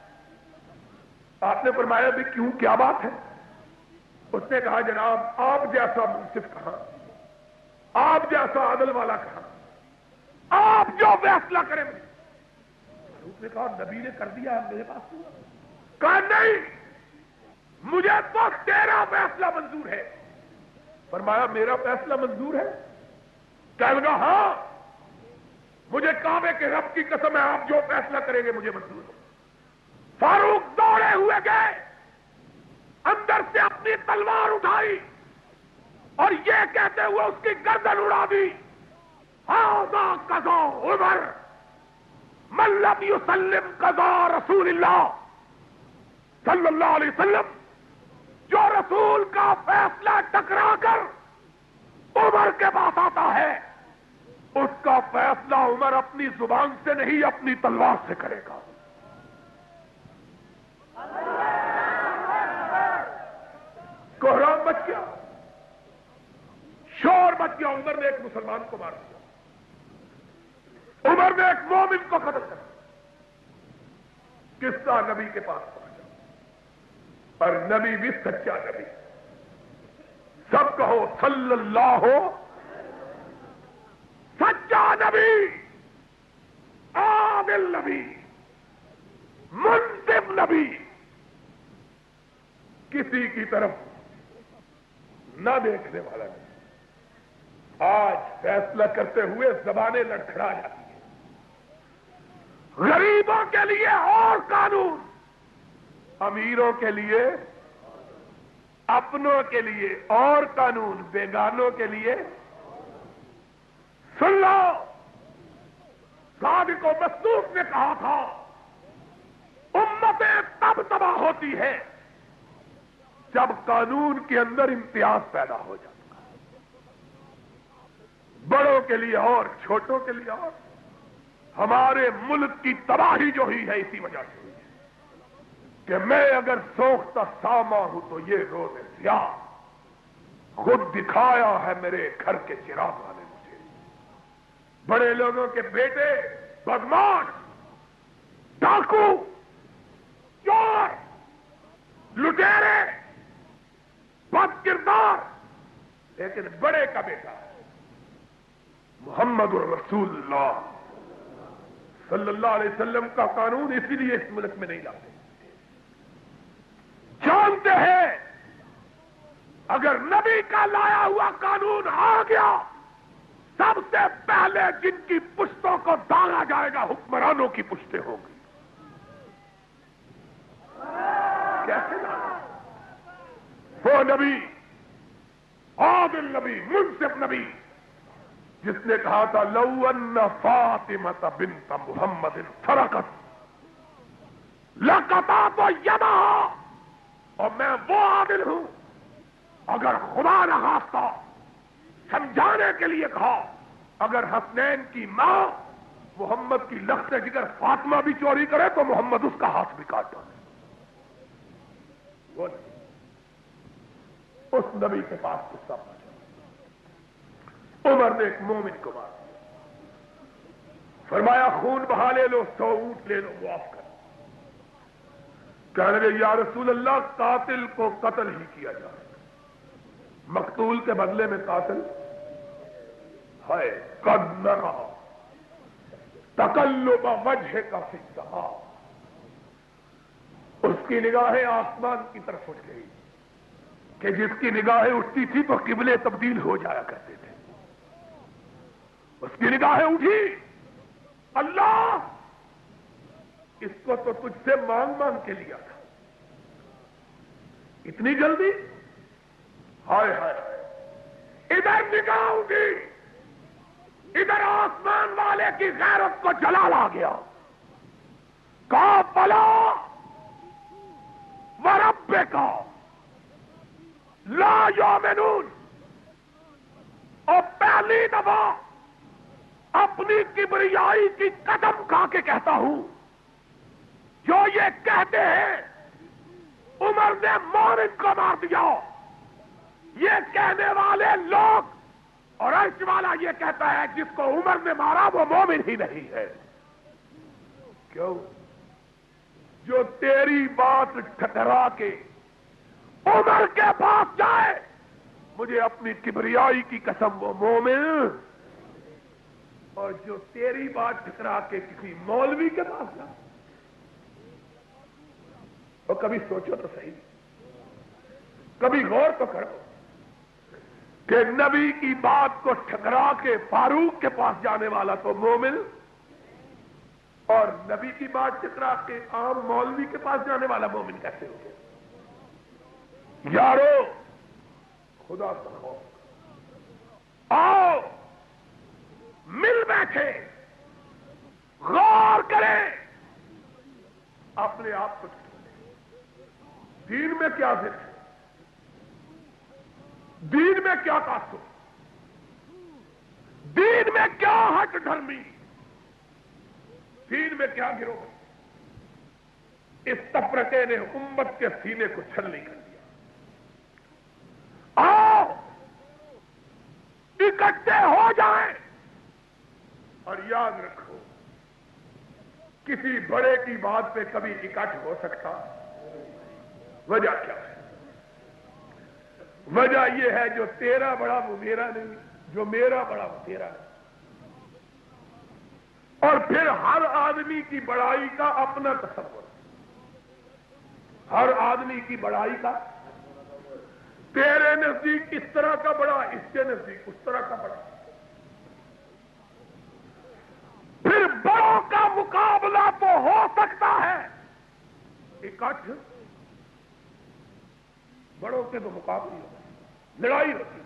آپ نے فرمایا بھی کیوں کیا بات ہے اس نے کہا جناب آپ جیسا منصف کہاں آپ جیسا عدل والا کہاں آپ جو فیصلہ کریں فاروق نے کہا نبی نے کر دیا میرے پاس ہوا کہا نہیں مجھے تو تیرا فیصلہ منظور ہے فرمایا میرا فیصلہ منظور ہے کہنے لگا ہاں مجھے کعبے کے رب کی قسم ہے آپ جو فیصلہ کریں گے مجھے منظور ہو فاروق دوڑے ہوئے گئے اندر سے اپنی تلوار اٹھائی اور یہ کہتے ہوئے اس کی گردن اڑا دی، ھذا قضا عمر من لم یسلم قضا رسول اللہ صلی اللہ علیہ وسلم، جو رسول کا فیصلہ ٹکرا کر عمر کے پاس آتا ہے اس کا فیصلہ عمر اپنی زبان سے نہیں اپنی تلوار سے کرے گا۔ کوہرام مچ گیا، شور مچ گیا، عمر نے ایک مسلمان کو مار دیا، عمر نے ایک مومن کو قتل کر دیا۔ قصہ نبی کے پاس پہنچا، اور نبی بھی سچا نبی، سب کہو صلی اللہ سچا نبی، عادل نبی، منصف نبی، کسی کی طرف نہ دیکھنے والا نہیں۔ آج فیصلہ کرتے ہوئے زبانیں لڑکھڑا جاتی ہیں۔ غریبوں کے لیے اور قانون، امیروں کے لیے، اپنوں کے لیے اور قانون، بیگانوں کے لیے۔ سن لو، صادق و مصدوق نے کہا تھا امتیں تب تباہ ہوتی ہے جب قانون کے اندر امتیاز پیدا ہو جاتا ہے، بڑوں کے لیے اور چھوٹوں کے لیے اور۔ ہمارے ملک کی تباہی جو ہوئی ہے اسی وجہ سے ہوئی ہے کہ میں اگر سوختہ ساما ہوں تو یہ روز سیاہ خود دکھایا ہے میرے گھر کے چراغ والے مجھے۔ بڑے لوگوں کے بیٹے بدماش، ڈاکو، چور، لٹیرے، بد کردار، لیکن بڑے کا بیٹا محمد الرسول اللہ صلی اللہ علیہ وسلم کا قانون اسی لیے اس ملک میں نہیں لاتے، جانتے ہیں اگر نبی کا لایا ہوا قانون آ گیا سب سے پہلے جن کی پشتوں کو داغا جائے گا حکمرانوں کی پشتیں ہوں گی۔ کیسے لایا؟ وہ نبی، عادل نبی، منصف نبی، جس نے کہا تھا لو ان فاطمہ بنت محمد سرقت لقطعت یدہا، اور میں وہ عادل ہوں اگر خدا نہ خواستہ سمجھانے کے لیے کہا اگر حسنین کی ماں محمد کی لخت جگر فاطمہ بھی چوری کرے تو محمد اس کا ہاتھ بھی کاٹ ڈالے۔ وہ نہیں، اس نبی کے پاس قصہ پہنچا، عمر نے ایک مومن کو مار دیا، فرمایا خون بہا لے لو، 100 اونٹ لے لو، معاف کر۔ کہنے لگے یا رسول اللہ قاتل کو قتل ہی کیا جائے، مقتول کے بدلے میں قاتل ہے۔ قد نرا تقلب وجهك فی السماء، اس کی نگاہیں آسمان کی طرف اٹھ گئی کہ جس کی نگاہیں اٹھتی تھی تو قبلے تبدیل ہو جایا کرتے تھے، اس کی نگاہیں اٹھی، اللہ اس کو تو تجھ سے مانگ مانگ کے لیا تھا، اتنی جلدی؟ ہائے ہائے ہائے، ادھر نگاہ اٹھی، ادھر آسمان والے کی غیرت کو جلال آ گیا، کہا بلا وربک لا یؤمنون، اور پہلی دفعہ اپنی کبریائی کی قدم کھا کے کہتا ہوں جو یہ کہتے ہیں عمر نے مومن کو مار دیا، یہ کہنے والے لوگ اور عرش والا یہ کہتا ہے جس کو عمر نے مارا وہ مومن ہی نہیں ہے۔ کیوں؟ جو تیری بات ٹھکرا کے عمر کے پاس جائے، مجھے اپنی کبریائی کی قسم وہ مومن، اور جو تیری بات ٹھکرا کے کسی مولوی کے پاس جائے، اور کبھی سوچو تو صحیح، کبھی غور تو کرو کہ نبی کی بات کو ٹھکرا کے فاروق کے پاس جانے والا تو مومن، اور نبی کی بات ٹھکرا کے عام مولوی کے پاس جانے والا مومن کیسے ہو گیا؟ یارو خدا کا خوف، آؤ مل بیٹھے، غور کریں، اپنے آپ کو دین میں کیا ذکر ہے، دین میں کیا تعصب، دین میں کیا ہٹ دھرمی، دین میں کیا گروہ۔ اس تفرقے نے امت کے سینے کو چھلنی کر دیا۔ آؤ اکٹھے ہو جائیں، اور یاد رکھو کسی بڑے کی بات پہ کبھی اکٹھ ہو سکتا؟ وجہ کیا ہے؟ وجہ یہ ہے جو تیرا بڑا وہ میرا نہیں، جو میرا بڑا وہ تیرا نہیں۔ اور پھر ہر آدمی کی بڑائی کا اپنا تصور، ہر آدمی کی بڑائی کا، تیرے نزدیک اس طرح کا بڑا، اس کے نزدیک اس طرح کا بڑا۔ پھر بڑوں کا مقابلہ تو ہو سکتا ہے، اکٹھ بڑوں کے تو مقابلے ہوتے ہیں، لڑائی ہوتی ہے۔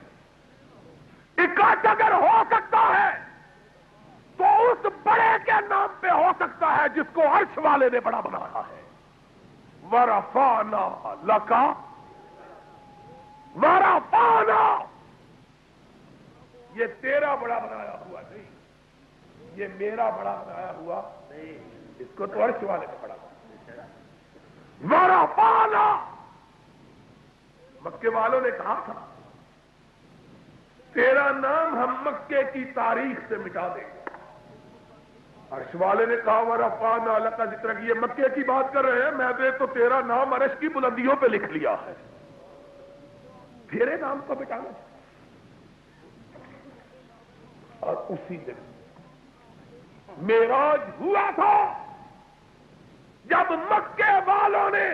اکٹھ اگر ہو سکتا ہے تو اس بڑے کے نام پہ ہو سکتا ہے جس کو عرش والے نے بڑا بنایا ہے۔ وَرَفَعْنَا لَكَ وَرَفَعْنَا، یہ تیرا بڑا بنایا ہوا نہیں، یہ میرا بڑا بنایا ہوا نہیں، اس کو تو عرش والے نے بڑا بنایا۔ وَرَفَعْنَا، مکے والوں نے کہا تھا تیرا نام ہم مکے کی تاریخ سے مٹا دیں گے، عرش والے نے کہا وَرَفَعْنَا لَكَ ذِكْرَكَ، یہ مکے کی بات کر رہے ہیں، میں نے تو تیرا نام عرش کی بلندیوں پہ لکھ لیا ہے، تیرے نام کو مٹانا چاہیے۔ اور اسی دن معراج ہوا تھا جب مکے والوں نے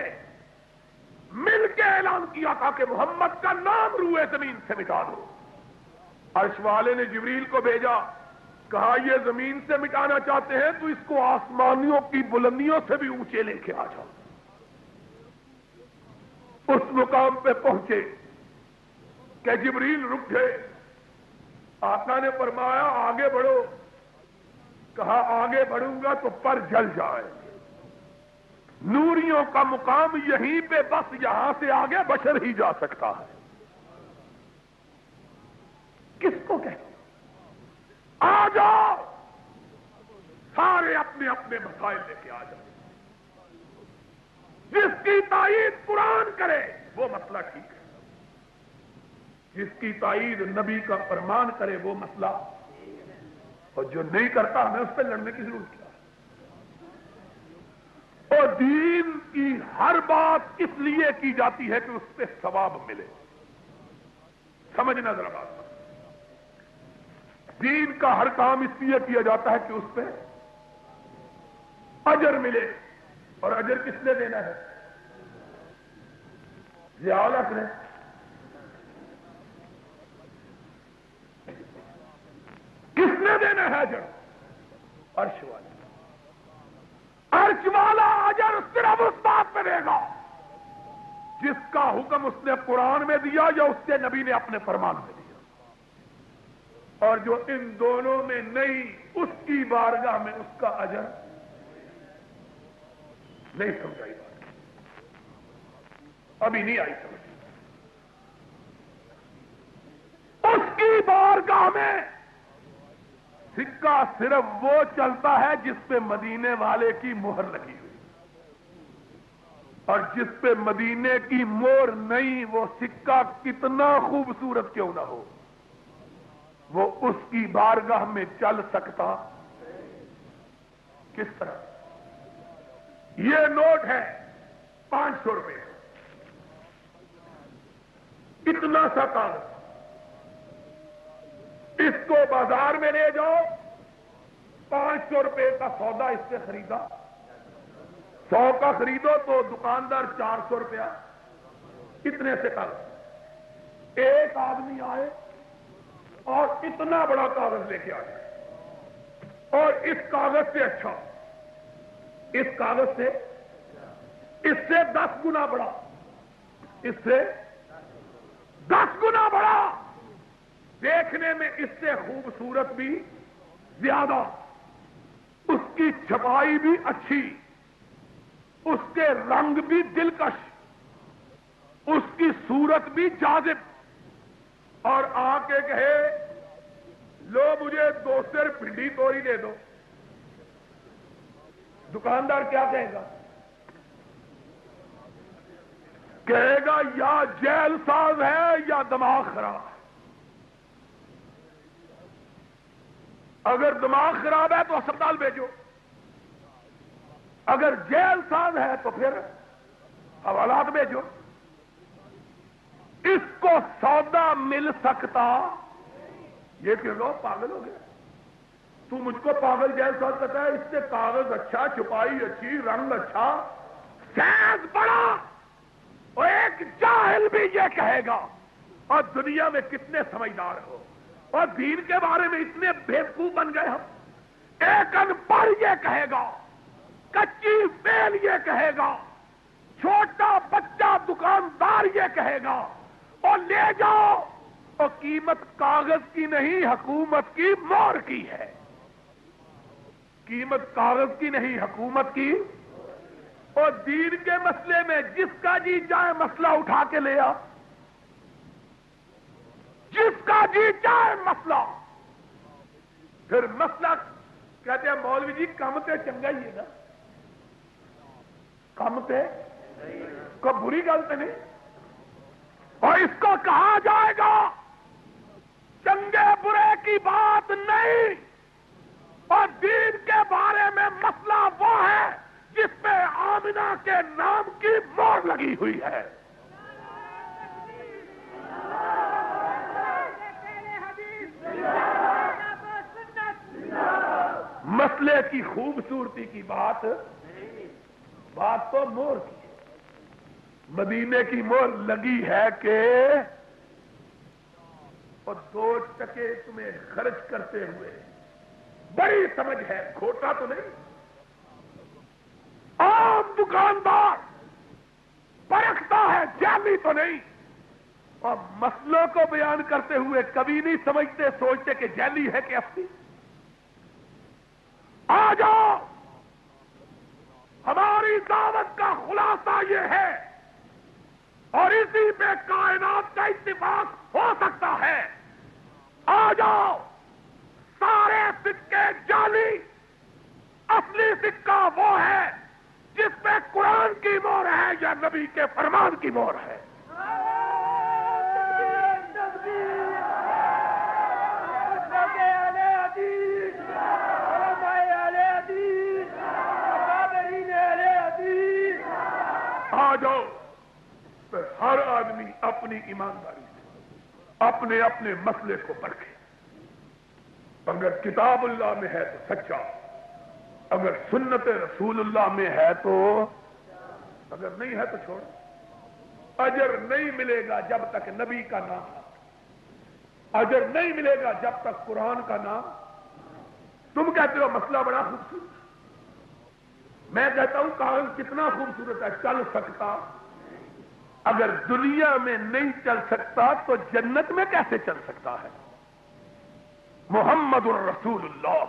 مل کے اعلان کیا تھا کہ محمد کا نام روئے زمین سے مٹا دو۔ عرش والے نے جبریل کو بھیجا، کہا یہ زمین سے مٹانا چاہتے ہیں تو اس کو آسمانیوں کی بلندیوں سے بھی اونچے لے کے آ جاؤ۔ اس مقام پہ پہنچے کہ جبریل رک گئے، آقا نے فرمایا آگے بڑھو، کہا آگے بڑھوں گا تو پر جل جائے، نوریوں کا مقام یہیں پہ، بس یہاں سے آگے بشر ہی جا سکتا ہے۔ کس کو کہتے آ جاؤ، سارے اپنے اپنے مسائل لے کے آ جاؤ، جس کی تائید قرآن کرے وہ مسئلہ ٹھیک ہے، جس کی تائید نبی کا فرمان کرے وہ مسئلہ، اور جو نہیں کرتا ہمیں اس پہ لڑنے کی ضرورت کیا ہے۔ اور دین کی ہر بات اس لیے کی جاتی ہے کہ اس پہ ثواب ملے، سمجھنا ذرا بات، دین کا ہر کام اس لیے کیا جاتا ہے کہ اس پہ اجر ملے، اور اجر کس نے دینا ہے؟ ضیاء نے۔ کس نے دینا ہے اجر؟ عرش والا۔ عرش والا اجر صرف اس بات پہ دے گا جس کا حکم اس نے قرآن میں دیا یا اس کے نبی نے اپنے فرمان میں دیا، اور جو ان دونوں میں نہیں اس کی بارگاہ میں اس کا اجر نہیں سمجھائی بات، ابھی نہیں آئی سمجھ۔ اس کی بارگاہ میں سکہ صرف وہ چلتا ہے جس پہ مدینے والے کی مہر لگی ہوئی، اور جس پہ مدینے کی مہر نہیں، وہ سکہ کتنا خوبصورت کیوں نہ ہو، وہ اس کی بارگاہ میں چل سکتا کس طرح؟ یہ نوٹ ہے 500 روپے، اتنا سا کاغذ، اس کو بازار میں لے جاؤ، 500 روپے کا سودا اس سے خریدا، 100 کا خریدو تو دکاندار 400 روپیہ، اتنے سے کاغذ، ایک آدمی آئے اور اتنا بڑا کاغذ لے کے آ جائے، اور اس کاغذ سے اچھا، اس کاغذ سے، اس سے 10 گنا بڑا، اس سے 10 گنا بڑا، دیکھنے میں اس سے خوبصورت بھی زیادہ، اس کی چھپائی بھی اچھی، اس کے رنگ بھی دلکش، اس کی صورت بھی جاذب، اور آ کے کہے لو مجھے 2 سیر پنڈی توری دے دو، دکاندار کیا کہے گا؟ کہے گا یا جیل ساز ہے یا دماغ خراب ہے۔ اگر دماغ خراب ہے تو اسپتال بھیجو، اگر جیل ساز ہے تو پھر حوالات بھیجو۔ اس کو سودا مل سکتا، یہ کہ لو پاگل ہو گیا، تو مجھ کو پاگل جیل ساز کہتا ہے؟ اس سے کاغذ اچھا، چھپائی اچھی، رنگ اچھا، سائز بڑا، اور ایک جاہل بھی یہ کہے گا۔ اور دنیا میں کتنے سمجھدار ہو، اور دین کے بارے میں اتنے بیوقوف بن گئے ہم۔ ایک ان پڑھ یہ کہے گا، کچی بیل یہ کہے گا، چھوٹا بچہ دکاندار یہ کہے گا، اور لے جاؤ، اور قیمت کاغذ کی نہیں حکومت کی مہر کی ہے، قیمت کاغذ کی نہیں حکومت کی۔ اور دین کے مسئلے میں جس کا جی جائے مسئلہ اٹھا کے لے آ، جس کا جی جائے مسئلہ، پھر مسئلہ کہتے ہیں مولوی جی کم تے چنگا ہی ہے نا، کم تے کوئی بری گل تو نہیں، اور اس کو کہا جائے گا چنگے برے کی بات نہیں، اور دین کے بارے میں مسئلہ وہ ہے جس پہ آمنہ کے نام کی مہر لگی ہوئی ہے۔ مسئلے کی خوبصورتی کی بات تو مہر کی ہے۔ مدینے کی مہر لگی ہے کہ اور 2 ٹکے تمہیں خرچ کرتے ہوئے بڑی سمجھ ہے، کھوٹا تو نہیں۔ عام دکاندار پرکھتا ہے، جعلی تو نہیں، اور مسئلوں کو بیان کرتے ہوئے کبھی نہیں سمجھتے سوچتے کہ جعلی ہے کہ اصلی۔ آ جاؤ، ہماری دعوت کا خلاصہ یہ ہے، اور اسی پہ کائنات کا اتفاق ہو سکتا ہے۔ آ جاؤ، سارے سکے جعلی، اصلی سکہ وہ ہے جس پہ قرآن کی مہر ہے یا نبی کے فرمان کی مہر ہے۔ آ جاؤ، پھر ہر آدمی اپنی ایمانداری سے اپنے اپنے مسئلے کو پرکھے۔ اگر کتاب اللہ میں ہے تو سچا، اگر سنت رسول اللہ میں ہے تو، اگر نہیں ہے تو چھوڑ۔ اجر نہیں ملے گا جب تک نبی کا نام، اجر نہیں ملے گا جب تک قرآن کا نام۔ تم کہتے ہو مسئلہ بڑا خوبصورت، میں کہتا ہوں کاغذ کتنا خوبصورت ہے، چل سکتا۔ اگر دنیا میں نہیں چل سکتا تو جنت میں کیسے چل سکتا ہے؟ محمد الرسول اللہ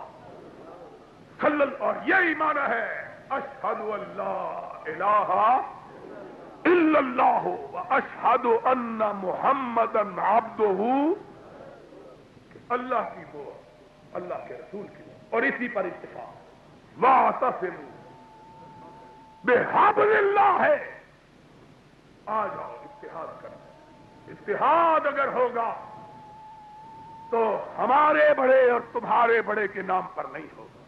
صلی اللہ، اور یہی معنی ہے اشہد ان لا الہ الا اللہ واشہد ان محمدا عبدہ، اللہ کی وہ، اللہ کے رسول کی وہ، اور اسی پر اتفاق۔ واعتصموا بحبل اللہ ہے۔ آ جاؤ، اتحاد کرو۔ اتحاد اگر ہوگا تو ہمارے بڑے اور تمہارے بڑے کے نام پر نہیں ہوگا،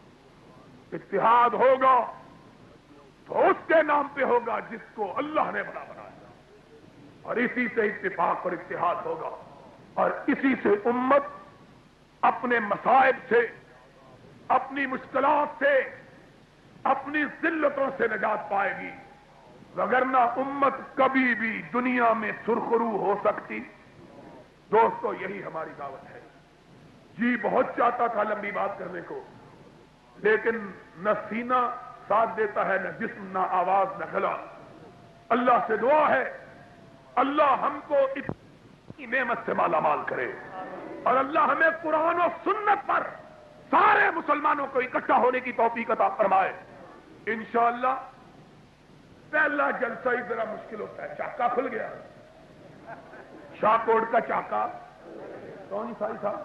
اتحاد ہوگا تو اس کے نام پہ ہوگا جس کو اللہ نے بڑا بنایا، اور اسی سے اتفاق اور اتحاد ہوگا، اور اسی سے امت اپنے مصائب سے، اپنی مشکلات سے، اپنی ذلتوں سے نجات پائے گی۔ وگرنہ امت کبھی بھی دنیا میں سرخرو ہو سکتی۔ دوستو، یہی ہماری دعوت ہے۔ جی بہت چاہتا تھا لمبی بات کرنے کو، لیکن نہ سینہ ساتھ دیتا ہے، نہ جسم، نہ آواز، نہ گلا۔ اللہ سے دعا ہے اللہ ہم کو اتنی نعمت سے مالا مال کرے۔ اور اللہ ہمیں قرآن و سنت پر سارے مسلمانوں کو اکٹھا ہونے کی توفیق عطا فرمائے انشاءاللہ۔ پہلا جلسہ ہی ذرا مشکل ہوتا ہے، چاکا کھل گیا، شاہ کوٹ کا چاکا کون سائی صاحب،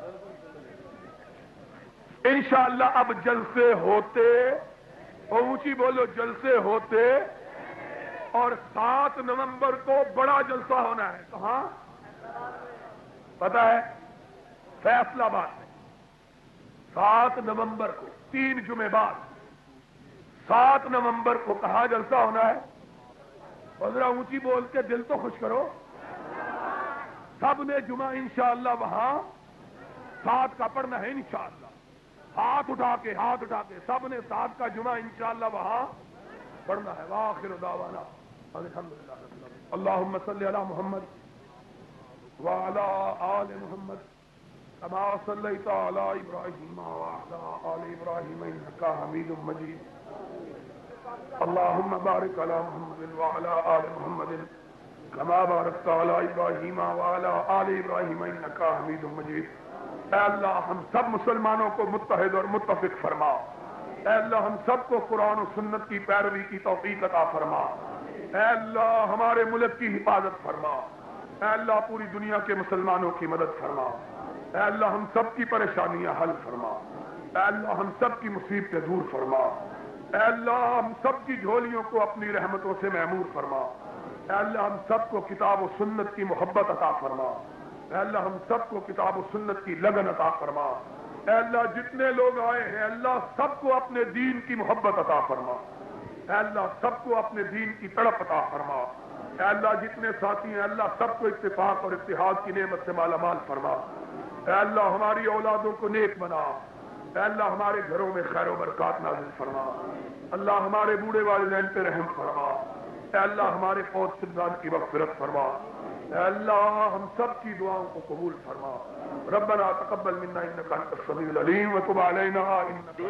انشاءاللہ اب جلسے ہوتے، اونچی بولو، جلسے ہوتے، اور 7 نومبر کو بڑا جلسہ ہونا ہے۔ کہاں پتا ہے؟ فیصل آباد میں 7 نومبر کو، 3 جمعے بعد 7 نومبر کو کہاں جلسہ ہونا ہے؟ اور ذرا اونچی بول کے دل تو خوش کرو۔ سب نے جمعہ انشاءاللہ وہاں 7 کا پڑھنا ہے انشاءاللہ، ہاتھ اٹھا کے سب نے 7 کا جمعہ انشاءاللہ وہاں پڑھنا ہے۔ وآخر دعوانا الحمدللہ رب العالمین۔ اللہم صلی علی محمد وعلی آل محمد کما صلیت علی ابراہیم وعلی آل ابراہیم انک حمید مجید۔ اللہم بارک علی محمد وعلی آل محمد کما بارکت علی ابراہیم وعلی آل ابراہیم انک حمید مجید۔ اے اللہ ہم سب مسلمانوں کو متحد اور متفق فرما۔ اے اللہ ہم سب کو قرآن و سنت کی پیروی کی توفیق عطا فرما۔ اے اللہ ہمارے ملک کی حفاظت فرما۔ اے اللہ پوری دنیا کے مسلمانوں کی مدد فرما۔ اے اللہ ہم سب کی پریشانیاں حل فرما۔ اے اللہ ہم سب کی مصیبتیں دور فرما۔ اے اللہ ہم سب کی جھولیوں کو اپنی رحمتوں سے معمور فرما۔ اے اللہ ہم سب کو کتاب و سنت کی محبت عطا فرما۔ اے اللہ ہم سب کو کتاب و سنت کی لگن عطا فرما۔ اے اللہ جتنے لوگ آئے ہیں اللہ سب کو اپنے دین کی محبت عطا فرما۔ اے اللہ سب کو اپنے دین کی تڑپ عطا فرما۔ اے اللہ جتنے ساتھی ہیں اللہ سب کو اتفاق اور اتحاد کی نعمت سے مالا مال فرما۔ اے اللہ ہماری اولادوں کو نیک بنا۔ اے اللہ ہمارے گھروں میں خیر و برکات نازل فرما۔ اللہ ہمارے بوڑھے والدین پہ رحم فرما۔ اے اللہ ہمارے فوت شدگان کی مغفرت فرما۔ اے اللہ ہم سب کی دعاؤں کو قبول فرما۔ ربنا تقبل منا انک انت السمیع العلیم وتب علینا انک